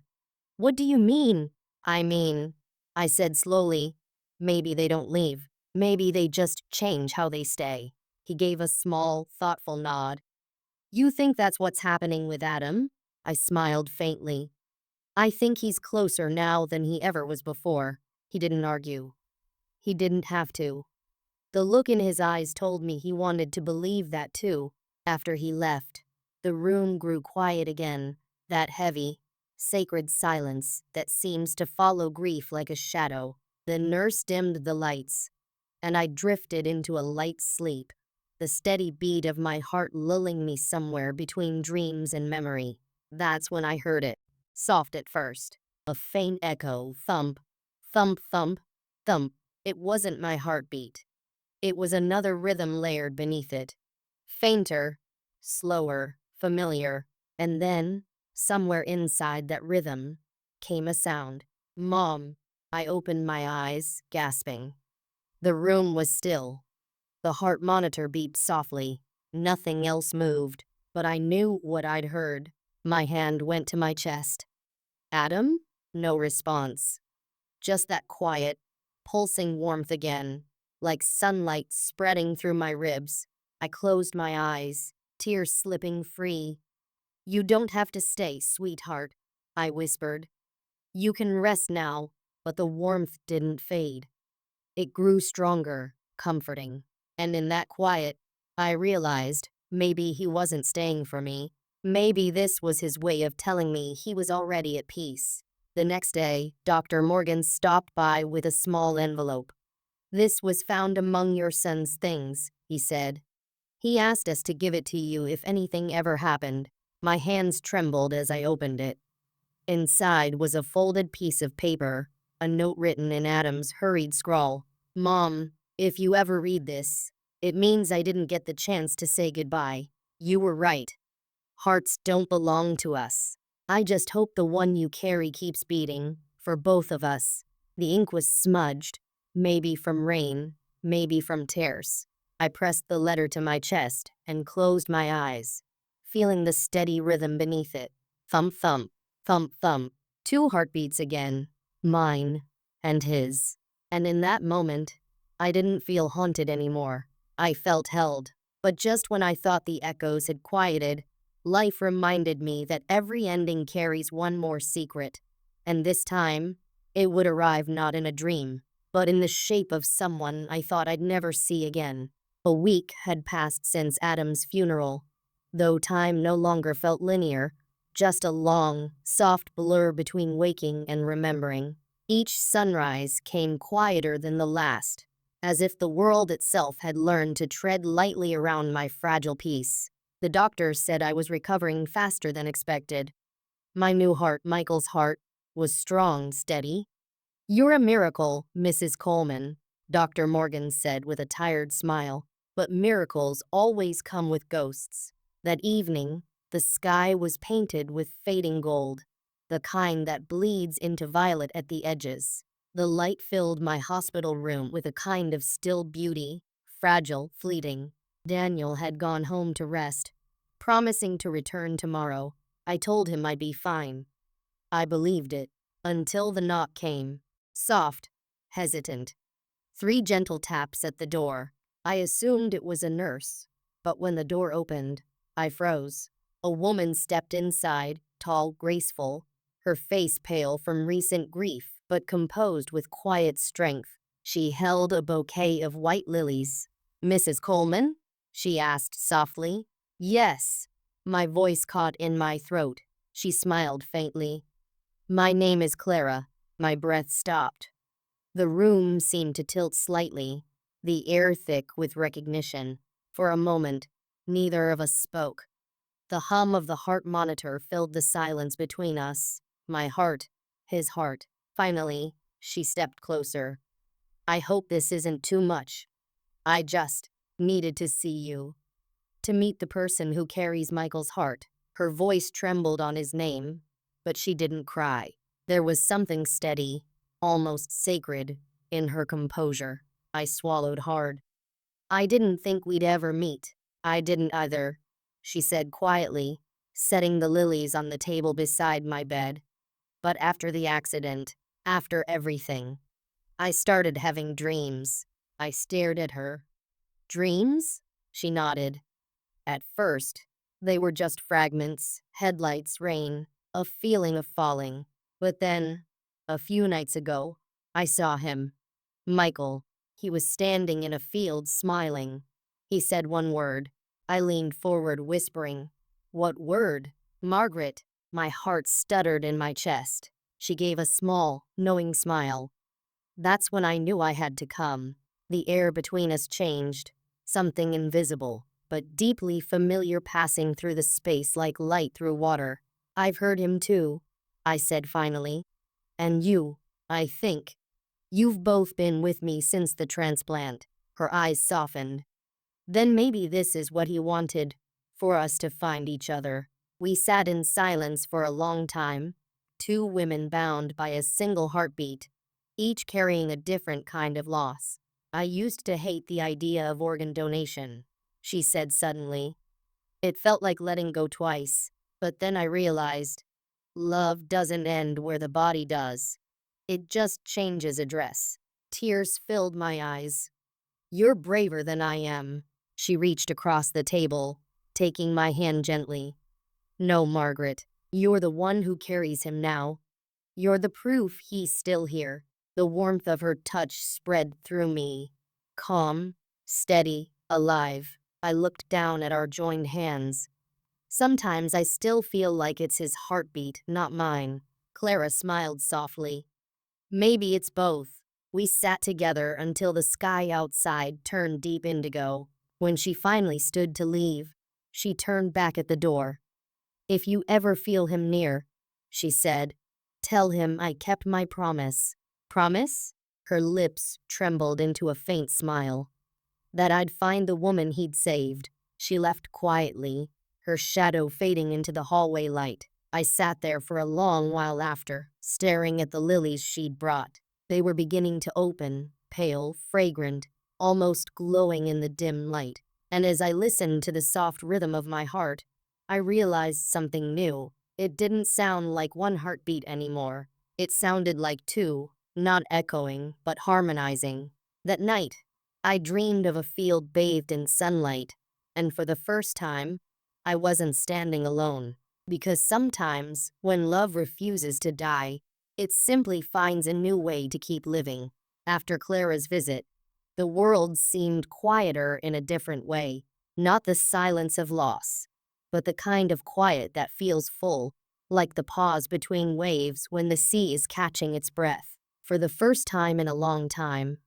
What do you mean? I mean, I said slowly, maybe they don't leave. Maybe they just change how they stay. He gave a small, thoughtful nod. You think that's what's happening with Adam? I smiled faintly. I think he's closer now than he ever was before. He didn't argue. He didn't have to. The look in his eyes told me he wanted to believe that too. After he left, the room grew quiet again, that heavy, sacred silence that seems to follow grief like a shadow. The nurse dimmed the lights, and I drifted into a light sleep, the steady beat of my heart lulling me somewhere between dreams and memory. That's when I heard it, soft at first, a faint echo, thump, thump, thump, thump. It wasn't my heartbeat. It was another rhythm layered beneath it. Fainter, slower, familiar. And then, somewhere inside that rhythm, came a sound. Mom. I opened my eyes, gasping. The room was still. The heart monitor beeped softly. Nothing else moved, but I knew what I'd heard. My hand went to my chest. Adam? No response. Just that quiet, pulsing warmth again, like sunlight spreading through my ribs. I closed my eyes, tears slipping free. You don't have to stay, sweetheart, I whispered. You can rest now, but the warmth didn't fade. It grew stronger, comforting. And in that quiet, I realized maybe he wasn't staying for me. Maybe this was his way of telling me he was already at peace. The next day, Dr. Morgan stopped by with a small envelope. This was found among your son's things, he said. He asked us to give it to you if anything ever happened. My hands trembled as I opened it. Inside was a folded piece of paper, a note written in Adam's hurried scrawl. Mom, if you ever read this, it means I didn't get the chance to say goodbye. You were right. Hearts don't belong to us. I just hope the one you carry keeps beating, for both of us. The ink was smudged, maybe from rain, maybe from tears. I pressed the letter to my chest and closed my eyes, feeling the steady rhythm beneath it. Thump, thump, thump, thump. 2 heartbeats again. Mine and his. And in that moment, I didn't feel haunted anymore. I felt held. But just when I thought the echoes had quieted, life reminded me that every ending carries one more secret. And this time, it would arrive not in a dream, but in the shape of someone I thought I'd never see again. A week had passed since Adam's funeral, though time no longer felt linear, just a long, soft blur between waking and remembering. Each sunrise came quieter than the last, as if the world itself had learned to tread lightly around my fragile peace. The doctor said I was recovering faster than expected. My new heart, Michael's heart, was strong, steady. "You're a miracle, Mrs. Coleman," Dr. Morgan said with a tired smile. But miracles always come with ghosts. That evening, the sky was painted with fading gold, the kind that bleeds into violet at the edges. The light filled my hospital room with a kind of still beauty, fragile, fleeting. Daniel had gone home to rest, promising to return tomorrow. I told him I'd be fine. I believed it, until the knock came. Soft, hesitant. 3 gentle taps at the door. I assumed it was a nurse, but when the door opened, I froze. A woman stepped inside, tall, graceful, her face pale from recent grief, but composed with quiet strength. She held a bouquet of white lilies. "Mrs. Coleman?" she asked softly. "Yes." My voice caught in my throat. She smiled faintly. "My name is Clara." My breath stopped. The room seemed to tilt slightly, the air thick with recognition. For a moment, neither of us spoke. The hum of the heart monitor filled the silence between us. My heart, his heart. Finally, she stepped closer. "I hope this isn't too much. I just needed to see you. To meet the person who carries Michael's heart." Her voice trembled on his name, but she didn't cry. There was something steady, almost sacred, in her composure. I swallowed hard. "I didn't think we'd ever meet." "I didn't either," she said quietly, setting the lilies on the table beside my bed. "But after the accident, after everything, I started having dreams." I stared at her. "Dreams?" She nodded. "At first, they were just fragments, headlights, rain, a feeling of falling. But then, a few nights ago, I saw him. Michael. He was standing in a field smiling. He said one word. I leaned forward whispering, 'What word?' 'Margaret.'" My heart stuttered in my chest. She gave a small, knowing smile. That's when I knew I had to come. The air between us changed. Something invisible, but deeply familiar passing through the space like light through water. "I've heard him too," I said finally. "And you, I think. You've both been with me since the transplant." Her eyes softened. "Then maybe this is what he wanted, for us to find each other." We sat in silence for a long time, 2 women bound by a single heartbeat, each carrying a different kind of loss. "I used to hate the idea of organ donation," she said suddenly. "It felt like letting go twice. But then I realized, love doesn't end where the body does. It just changes address." Tears filled my eyes. "You're braver than I am." She reached across the table, taking my hand gently. "No, Margaret, you're the one who carries him now. You're the proof he's still here." The warmth of her touch spread through me. Calm, steady, alive. I looked down at our joined hands. "Sometimes I still feel like it's his heartbeat, not mine." Clara smiled softly. "Maybe it's both." We sat together until the sky outside turned deep indigo. When she finally stood to leave, she turned back at the door. "If you ever feel him near," she said, "tell him I kept my promise." "Promise?" Her lips trembled into a faint smile. "That I'd find the woman he'd saved." She left quietly, her shadow fading into the hallway light. I sat there for a long while after, staring at the lilies she'd brought. They were beginning to open, pale, fragrant, almost glowing in the dim light. And as I listened to the soft rhythm of my heart, I realized something new. It didn't sound like one heartbeat anymore. It sounded like two, not echoing, but harmonizing. That night, I dreamed of a field bathed in sunlight, and for the first time, I wasn't standing alone. Because sometimes, when love refuses to die, it simply finds a new way to keep living. After Clara's visit, the world seemed quieter in a different way. Not the silence of loss, but the kind of quiet that feels full, like the pause between waves when the sea is catching its breath. For the first time in a long time,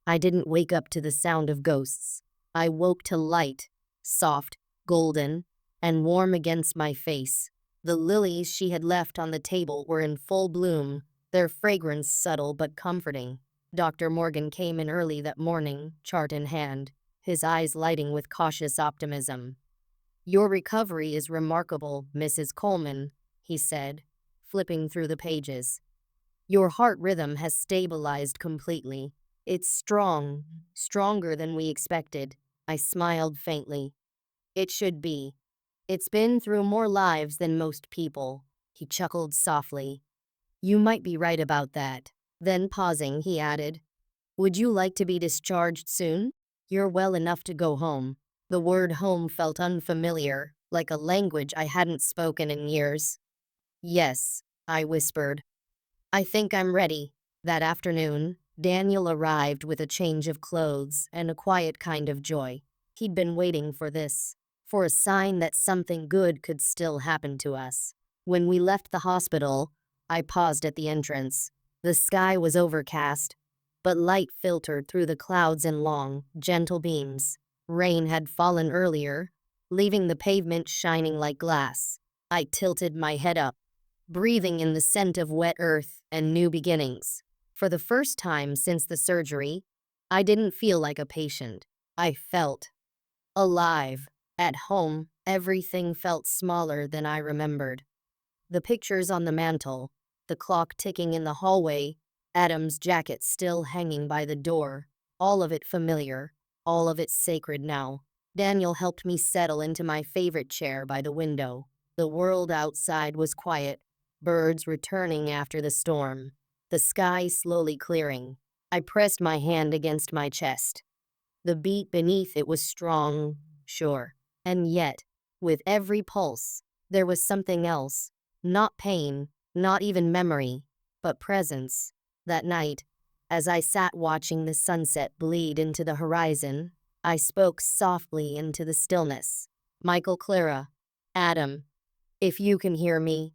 I didn't wake up to the sound of ghosts. I woke to light, soft, golden, and warm against my face. The lilies she had left on the table were in full bloom, their fragrance subtle but comforting. Dr. Morgan came in early that morning, chart in hand, his eyes lighting with cautious optimism. "Your recovery is remarkable, Mrs. Coleman," he said, flipping through the pages. "Your heart rhythm has stabilized completely. It's strong, stronger than we expected." I smiled faintly. "It should be. It's been through more lives than most people." He chuckled softly. "You might be right about that." Then pausing, he added, "Would you like to be discharged soon? You're well enough to go home." The word home felt unfamiliar, like a language I hadn't spoken in years. "Yes," I whispered. "I think I'm ready." That afternoon, Daniel arrived with a change of clothes and a quiet kind of joy. He'd been waiting for this, for a sign that something good could still happen to us. When we left the hospital, I paused at the entrance. The sky was overcast, but light filtered through the clouds in long, gentle beams. Rain had fallen earlier, leaving the pavement shining like glass. I tilted my head up, breathing in the scent of wet earth and new beginnings. For the first time since the surgery, I didn't feel like a patient. I felt alive. At home, everything felt smaller than I remembered. The pictures on the mantel, the clock ticking in the hallway, Adam's jacket still hanging by the door, all of it familiar, all of it sacred now. Daniel helped me settle into my favorite chair by the window. The world outside was quiet, birds returning after the storm, the sky slowly clearing. I pressed my hand against my chest. The beat beneath it was strong, sure. And yet, with every pulse, there was something else. Not pain, not even memory, but presence. That night, as I sat watching the sunset bleed into the horizon, I spoke softly into the stillness. "Michael, Clara, Adam, if you can hear me,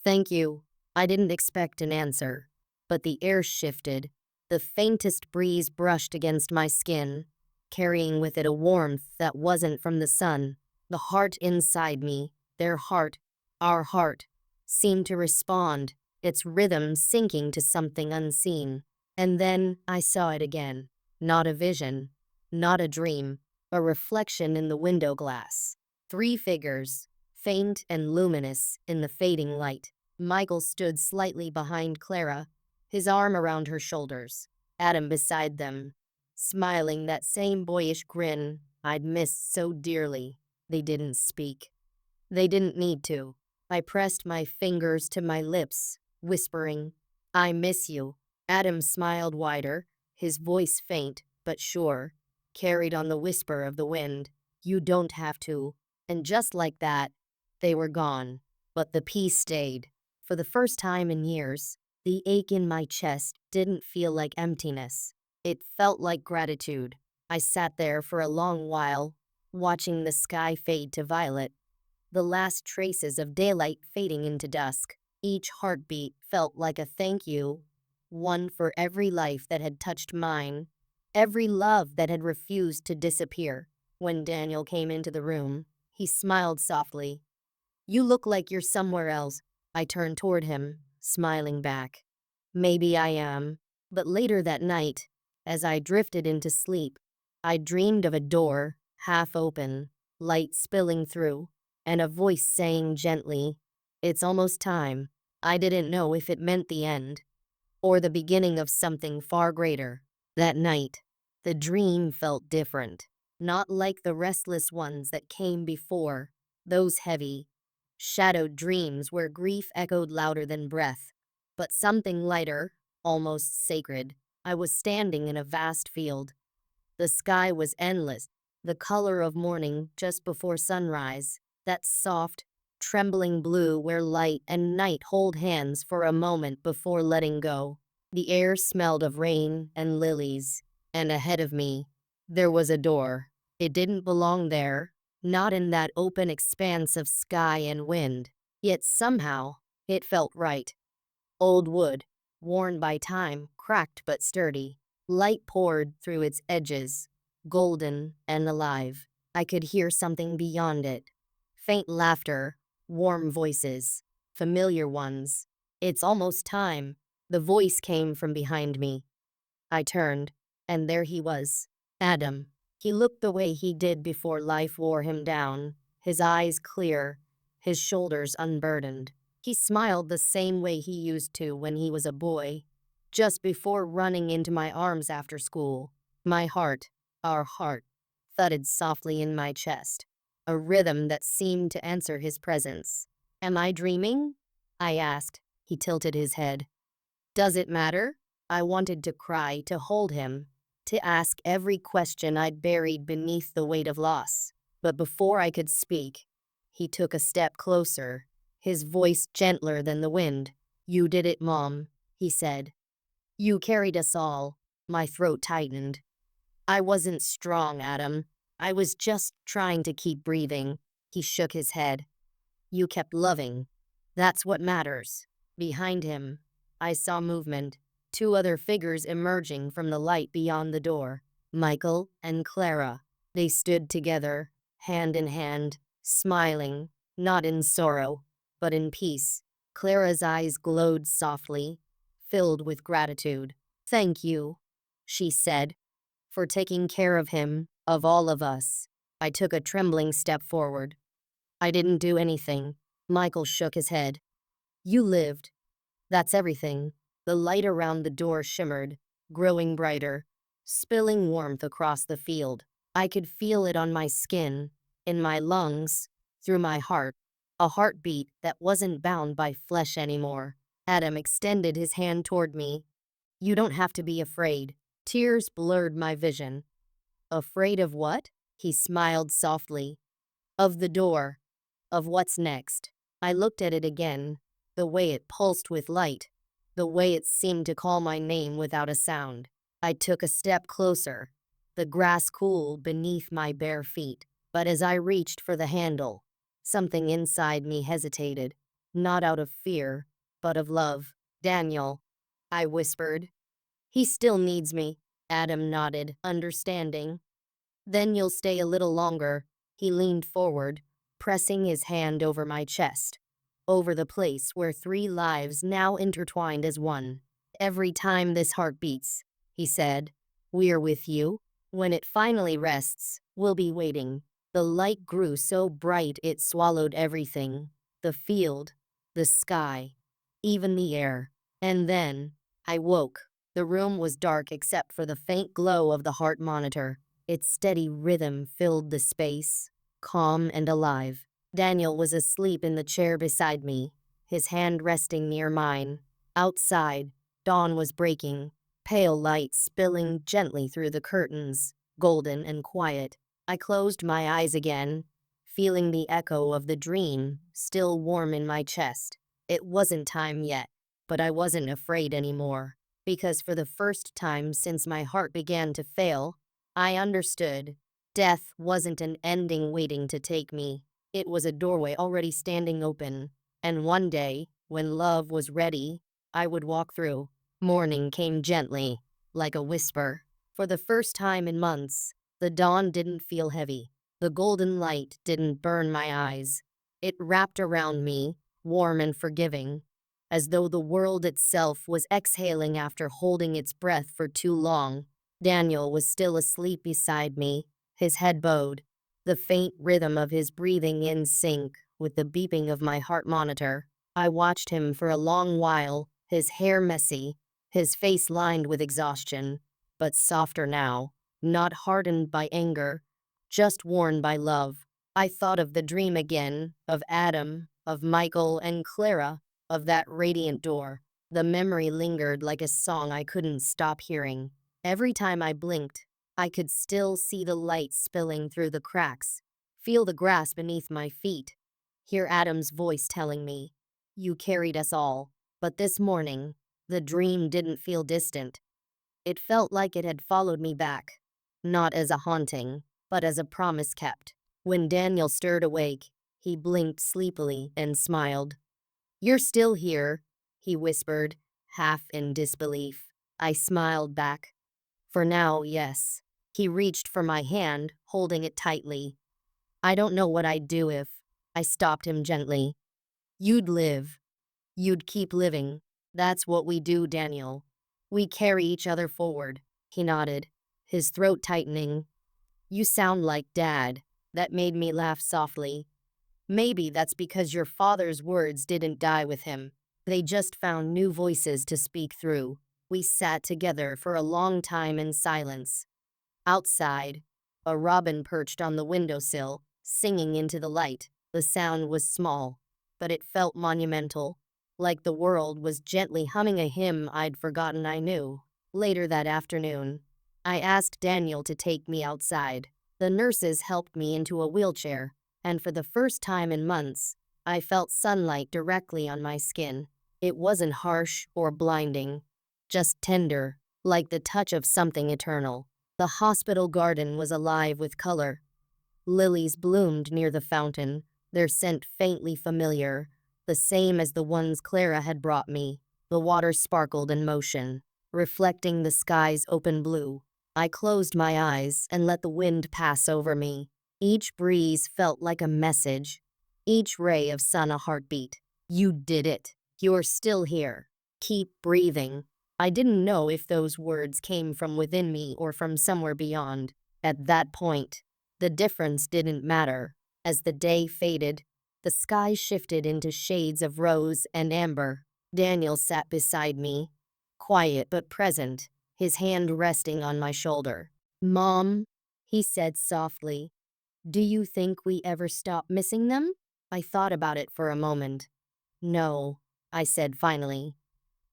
thank you." I didn't expect an answer, but the air shifted. The faintest breeze brushed against my skin, carrying with it a warmth that wasn't from the sun. The heart inside me, their heart, our heart, seemed to respond, its rhythm sinking to something unseen. And then I saw it again. Not a vision, not a dream, a reflection in the window glass. Three figures, faint and luminous in the fading light. Michael stood slightly behind Clara, his arm around her shoulders. Adam beside them, smiling that same boyish grin I'd missed so dearly. They didn't speak. They didn't need to. I pressed my fingers to my lips, whispering, "I miss you." Adam smiled wider, his voice faint but sure, carried on the whisper of the wind. "You don't have to." And just like that, they were gone. But the peace stayed. For the first time in years, the ache in my chest didn't feel like emptiness. It felt like gratitude. I sat there for a long while, watching the sky fade to violet, the last traces of daylight fading into dusk. Each heartbeat felt like a thank you, one for every life that had touched mine, every love that had refused to disappear. When Daniel came into the room, he smiled softly. "You look like you're somewhere else." I turned toward him, smiling back. "Maybe I am." But later that night, as I drifted into sleep, I dreamed of a door, half open, light spilling through, and a voice saying gently, "It's almost time." I didn't know if it meant the end, or the beginning of something far greater. That night, the dream felt different, not like the restless ones that came before, those heavy, shadowed dreams where grief echoed louder than breath, but something lighter, almost sacred. I was standing in a vast field. The sky was endless, the color of morning just before sunrise, that soft, trembling blue where light and night hold hands for a moment before letting go. The air smelled of rain and lilies, and ahead of me, there was a door. It didn't belong there, not in that open expanse of sky and wind, yet somehow it felt right. Old wood, worn by time, cracked but sturdy. Light poured through its edges, golden and alive. I could hear something beyond it. Faint laughter, warm voices, familiar ones. It's almost time. The voice came from behind me. I turned, and there he was, Adam. He looked the way he did before life wore him down, his eyes clear, his shoulders unburdened. He smiled the same way he used to when he was a boy, just before running into my arms after school. My heart, our heart, thudded softly in my chest, a rhythm that seemed to answer his presence. Am I dreaming? I asked. He tilted his head. Does it matter? I wanted to cry, to hold him, to ask every question I'd buried beneath the weight of loss. But before I could speak, he took a step closer, his voice gentler than the wind. You did it, Mom, he said. You carried us all. My throat tightened. I wasn't strong, Adam. I was just trying to keep breathing. He shook his head. You kept loving. That's what matters. Behind him, I saw movement. Two other figures emerging from the light beyond the door. Michael and Clara. They stood together, hand in hand, smiling, not in sorrow, but in peace. Clara's eyes glowed softly, filled with gratitude. Thank you, she said, for taking care of him, of all of us. I took a trembling step forward. I didn't do anything. Michael shook his head. You lived. That's everything. The light around the door shimmered, growing brighter, spilling warmth across the field. I could feel it on my skin, in my lungs, through my heart, a heartbeat that wasn't bound by flesh anymore. Adam extended his hand toward me. You don't have to be afraid. Tears blurred my vision. Afraid of what? He smiled softly. Of the door. Of what's next. I looked at it again, the way it pulsed with light, the way it seemed to call my name without a sound. I took a step closer. The grass cooled beneath my bare feet, but as I reached for the handle, something inside me hesitated, not out of fear, but of love. Daniel, I whispered. He still needs me. Adam nodded, understanding. Then you'll stay a little longer. He leaned forward, pressing his hand over my chest, over the place where three lives now intertwined as one. Every time this heart beats, he said, we're with you. When it finally rests, we'll be waiting. The light grew so bright it swallowed everything. The field, the sky, even the air. And then, I woke. The room was dark except for the faint glow of the heart monitor. Its steady rhythm filled the space, calm and alive. Daniel was asleep in the chair beside me, his hand resting near mine. Outside, dawn was breaking, pale light spilling gently through the curtains, golden and quiet. I closed my eyes again, feeling the echo of the dream still warm in my chest. It wasn't time yet, but I wasn't afraid anymore, because for the first time since my heart began to fail, I understood. Death wasn't an ending waiting to take me. It was a doorway already standing open. And one day, when love was ready, I would walk through. Morning came gently, like a whisper. For the first time in months, the dawn didn't feel heavy. The golden light didn't burn my eyes. It wrapped around me, warm and forgiving, as though the world itself was exhaling after holding its breath for too long. Daniel was still asleep beside me, his head bowed, the faint rhythm of his breathing in sync with the beeping of my heart monitor. I watched him for a long while, his hair messy, his face lined with exhaustion, but softer now, not hardened by anger, just worn by love. I thought of the dream again, of Adam, of Michael and Clara, of that radiant door. The memory lingered like a song I couldn't stop hearing. Every time I blinked, I could still see the light spilling through the cracks, feel the grass beneath my feet, hear Adam's voice telling me, "You carried us all." But this morning, the dream didn't feel distant. It felt like it had followed me back, not as a haunting, but as a promise kept. When Daniel stirred awake, he blinked sleepily and smiled. "You're still here," he whispered, half in disbelief. I smiled back. "For now, yes." He reached for my hand, holding it tightly. "I don't know what I'd do if—" I stopped him gently. "You'd live. You'd keep living. That's what we do, Daniel. We carry each other forward." He nodded, his throat tightening. "You sound like Dad." That made me laugh softly. "Maybe that's because your father's words didn't die with him. They just found new voices to speak through." We sat together for a long time in silence. Outside, a robin perched on the windowsill, singing into the light. The sound was small, but it felt monumental, like the world was gently humming a hymn I'd forgotten I knew. Later that afternoon, I asked Daniel to take me outside. The nurses helped me into a wheelchair, and for the first time in months, I felt sunlight directly on my skin. It wasn't harsh or blinding, just tender, like the touch of something eternal. The hospital garden was alive with color. Lilies bloomed near the fountain, their scent faintly familiar, the same as the ones Clara had brought me. The water sparkled in motion, reflecting the sky's open blue. I closed my eyes and let the wind pass over me. Each breeze felt like a message, each ray of sun a heartbeat. "You did it. You're still here. Keep breathing." I didn't know if those words came from within me or from somewhere beyond. At that point, the difference didn't matter. As the day faded, the sky shifted into shades of rose and amber. Daniel sat beside me, quiet but present, his hand resting on my shoulder. "Mom," he said softly, "do you think we ever stop missing them?" I thought about it for a moment. "No," I said finally.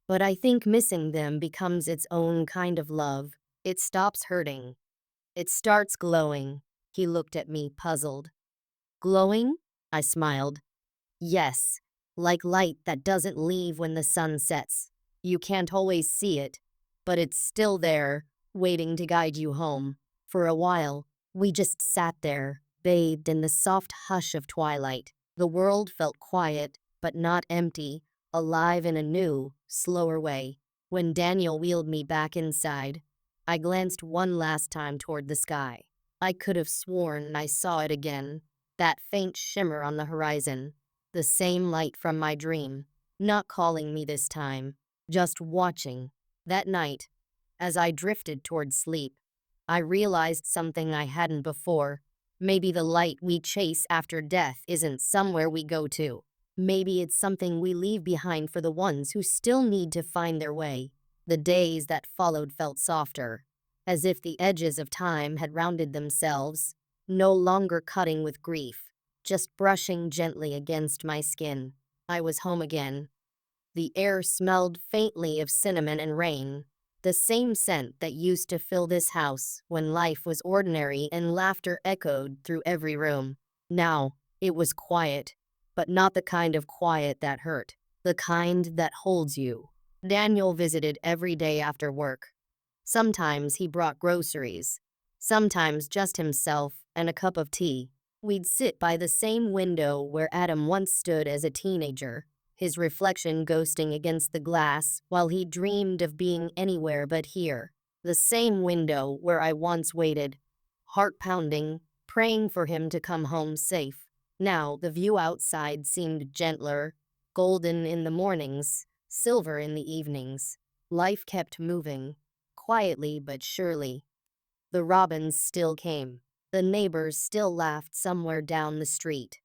"But I think missing them becomes its own kind of love. It stops hurting. It starts glowing." He looked at me, puzzled. "Glowing?" I smiled. "Yes, like light that doesn't leave when the sun sets. You can't always see it, but it's still there, waiting to guide you home." For a while, we just sat there, bathed in the soft hush of twilight. The world felt quiet, but not empty, alive in a new, slower way. When Daniel wheeled me back inside, I glanced one last time toward the sky. I could have sworn I saw it again, that faint shimmer on the horizon, the same light from my dream, not calling me this time, just watching. That night, as I drifted toward sleep, I realized something I hadn't before. Maybe the light we chase after death isn't somewhere we go to. Maybe it's something we leave behind for the ones who still need to find their way. The days that followed felt softer, as if the edges of time had rounded themselves, no longer cutting with grief, just brushing gently against my skin. I was home again. The air smelled faintly of cinnamon and rain, the same scent that used to fill this house when life was ordinary and laughter echoed through every room. Now, it was quiet, but not the kind of quiet that hurt, the kind that holds you. Daniel visited every day after work. Sometimes he brought groceries, sometimes just himself and a cup of tea. We'd sit by the same window where Adam once stood as a teenager, his reflection ghosting against the glass while he dreamed of being anywhere but here. The same window where I once waited, heart pounding, praying for him to come home safe. Now the view outside seemed gentler, golden in the mornings, silver in the evenings. Life kept moving, quietly but surely. The robins still came. The neighbors still laughed somewhere down the street.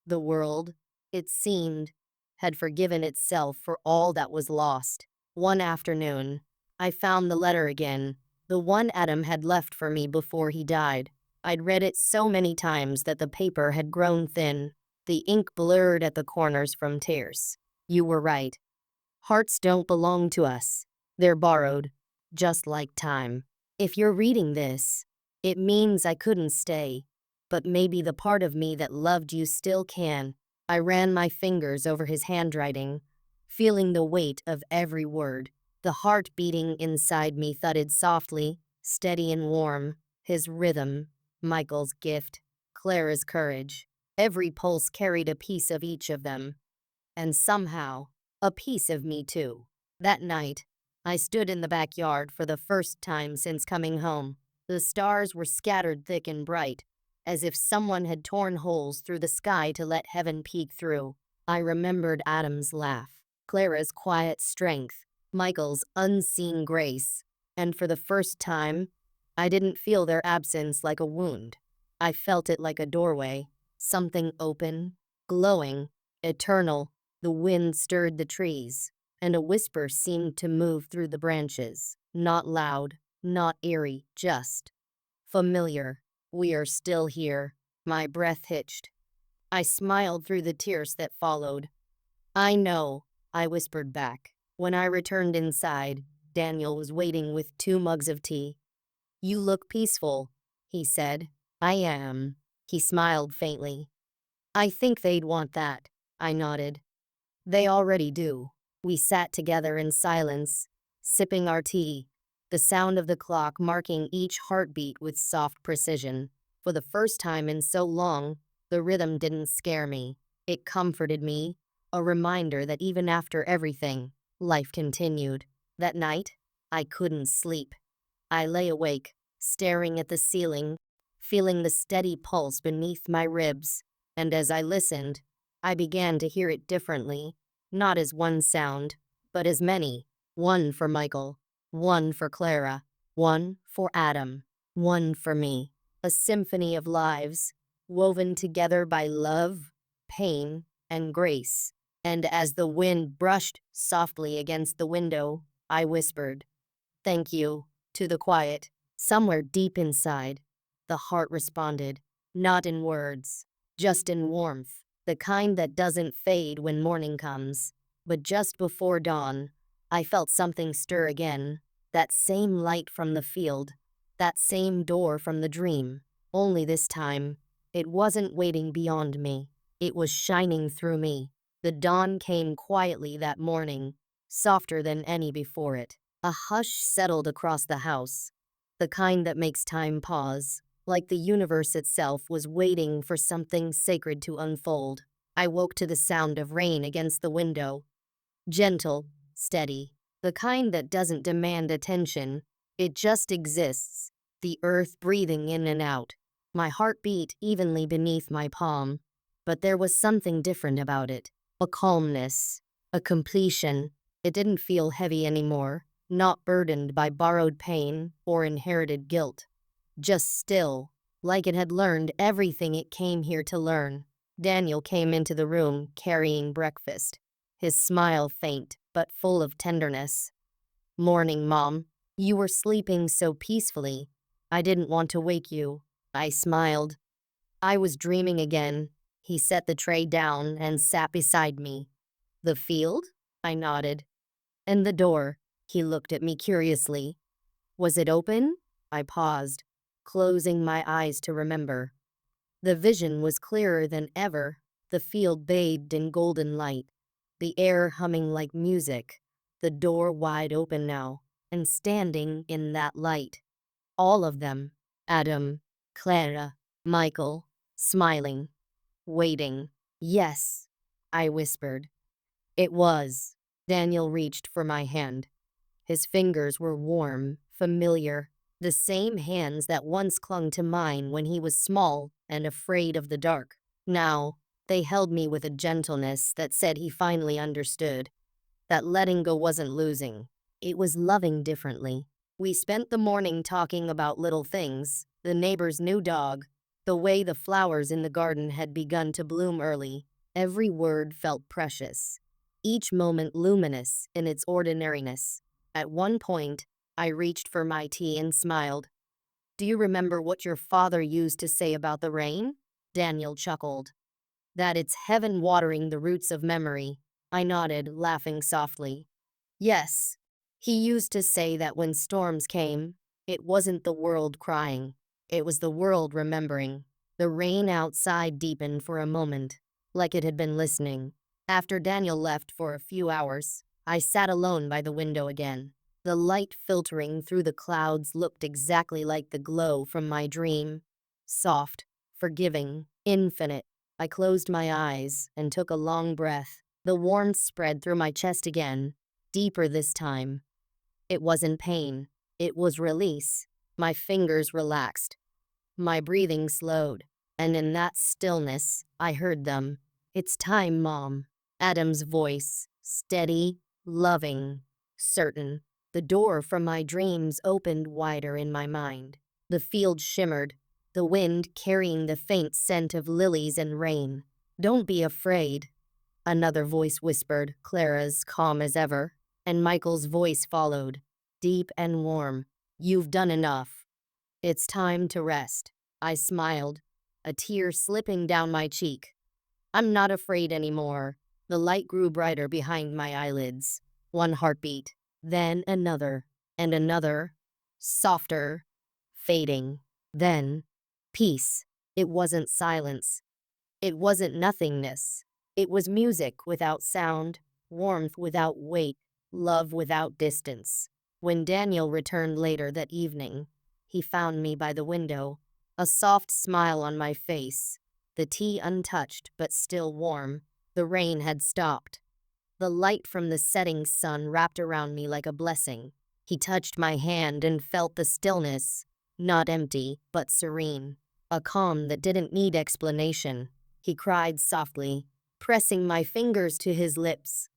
The world, it seemed, had forgiven itself for all that was lost. One afternoon, I found the letter again, the one Adam had left for me before he died. I'd read it so many times that the paper had grown thin, the ink blurred at the corners from tears. You were right. Hearts don't belong to us. They're borrowed, just like time. If you're reading this, it means I couldn't stay, but maybe the part of me that loved you still can. I ran my fingers over his handwriting, feeling the weight of every word. The heart beating inside me thudded softly, steady and warm. His rhythm, Michael's gift, Clara's courage. Every pulse carried a piece of each of them. And somehow, a piece of me too. That night, I stood in the backyard for the first time since coming home. The stars were scattered thick and bright, as if someone had torn holes through the sky to let heaven peek through. I remembered Adam's laugh, Clara's quiet strength, Michael's unseen grace, and for the first time, I didn't feel their absence like a wound. I felt it like a doorway, something open, glowing, eternal. The wind stirred the trees, and a whisper seemed to move through the branches. Not loud, not eerie, just familiar. We are still here. My breath hitched. I smiled through the tears that followed. I know, I whispered back. When I returned inside, Daniel was waiting with 2 mugs of tea. You look peaceful, he said. I am. He smiled faintly. I think they'd want that. I nodded. They already do. We sat together in silence, sipping our tea, the sound of the clock marking each heartbeat with soft precision. For the first time in so long, the rhythm didn't scare me. It comforted me, a reminder that even after everything, life continued. That night, I couldn't sleep. I lay awake, staring at the ceiling, feeling the steady pulse beneath my ribs, and as I listened, I began to hear it differently, not as one sound, but as many. One for Michael, one for Clara, one for Adam, one for me. A symphony of lives, woven together by love, pain, and grace. And as the wind brushed softly against the window, I whispered, "Thank you," to the quiet. Somewhere deep inside, the heart responded, not in words, just in warmth, the kind that doesn't fade when morning comes. But just before dawn, I felt something stir again, that same light from the field, that same door from the dream. Only this time, it wasn't waiting beyond me, it was shining through me. The dawn came quietly that morning, softer than any before it. A hush settled across the house, the kind that makes time pause, like the universe itself was waiting for something sacred to unfold. I woke to the sound of rain against the window, gentle, steady, the kind that doesn't demand attention, it just exists, the earth breathing in and out. My heart beat evenly beneath my palm, but there was something different about it, a calmness, a completion. It didn't feel heavy anymore, not burdened by borrowed pain or inherited guilt. Just still, like it had learned everything it came here to learn. Daniel came into the room carrying breakfast, his smile faint but full of tenderness. "Morning, Mom. You were sleeping so peacefully. I didn't want to wake you." I smiled. I was dreaming again. He set the tray down and sat beside me. "The field?" I nodded. "And the door." He looked at me curiously. "Was it open?" I paused, closing my eyes to remember. The vision was clearer than ever, the field bathed in golden light, the air humming like music, the door wide open now, and standing in that light, all of them, Adam, Clara, Michael, smiling, waiting. "Yes," I whispered. It was. Daniel reached for my hand. His fingers were warm, familiar, the same hands that once clung to mine when he was small and afraid of the dark. Now, they held me with a gentleness that said he finally understood, that letting go wasn't losing. It was loving differently. We spent the morning talking about little things, the neighbor's new dog, the way the flowers in the garden had begun to bloom early. Every word felt precious. each moment luminous in its ordinariness. At one point, I reached for my tea and smiled. "Do you remember what your father used to say about the rain?" Daniel chuckled. "That it's heaven watering the roots of memory." I nodded, laughing softly. "Yes. He used to say that when storms came, it wasn't the world crying. It was the world remembering." The rain outside deepened for a moment, like it had been listening. After Daniel left for a few hours, I sat alone by the window again. The light filtering through the clouds looked exactly like the glow from my dream. Soft, forgiving, infinite. I closed my eyes and took a long breath. The warmth spread through my chest again, deeper this time. It wasn't pain. It was release. My fingers relaxed. My breathing slowed. And in that stillness, I heard them. "It's time, Mom." Adam's voice, steady, loving, certain. The door from my dreams opened wider in my mind. The field shimmered, the wind carrying the faint scent of lilies and rain. "Don't be afraid," another voice whispered, Clara's calm as ever, and Michael's voice followed, deep and warm. "You've done enough. It's time to rest." I smiled, a tear slipping down my cheek. "I'm not afraid anymore." The light grew brighter behind my eyelids. One heartbeat, then another, and another, softer, fading. Then, peace. It wasn't silence. It wasn't nothingness. It was music without sound, warmth without weight, love without distance. When Daniel returned later that evening, he found me by the window, a soft smile on my face, the tea untouched but still warm. The rain had stopped. The light from the setting sun wrapped around me like a blessing. He touched my hand and felt the stillness, not empty, but serene. A calm that didn't need explanation. He cried softly, pressing my fingers to his lips.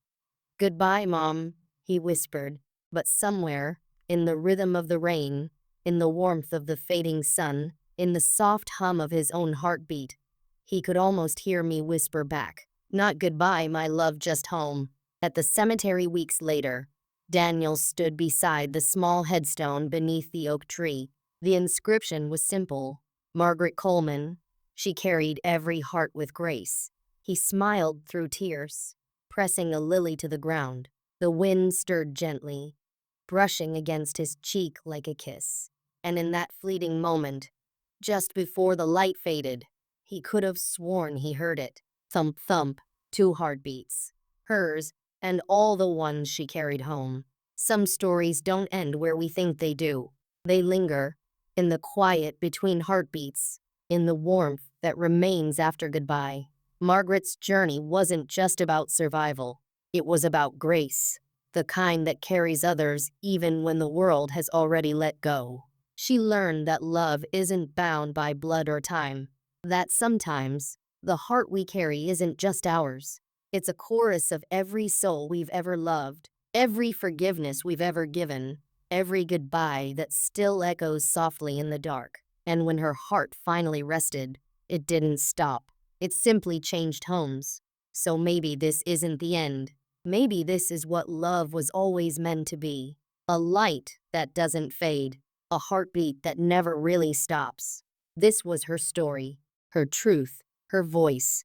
"Goodbye, Mom," he whispered, but somewhere, in the rhythm of the rain, in the warmth of the fading sun, in the soft hum of his own heartbeat, he could almost hear me whisper back, "Not goodbye, my love, just home." At the cemetery weeks later, Daniel stood beside the small headstone beneath the oak tree. The inscription was simple, "Margaret Coleman." She carried every heart with grace. He smiled through tears, pressing a lily to the ground. The wind stirred gently, brushing against his cheek like a kiss. And in that fleeting moment, just before the light faded, he could have sworn he heard it. Thump, thump, 2 heartbeats. Hers, and all the ones she carried home. Some stories don't end where we think they do. They linger, in the quiet between heartbeats, in the warmth that remains after goodbye. Margaret's journey wasn't just about survival. It was about grace, the kind that carries others even when the world has already let go. She learned that love isn't bound by blood or time, that sometimes the heart we carry isn't just ours. It's a chorus of every soul we've ever loved, every forgiveness we've ever given, every goodbye that still echoes softly in the dark. And when her heart finally rested, it didn't stop. It simply changed homes. So maybe this isn't the end. Maybe this is what love was always meant to be. A light that doesn't fade. A heartbeat that never really stops. This was her story, her truth, her voice.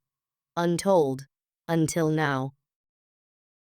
Untold. Until now.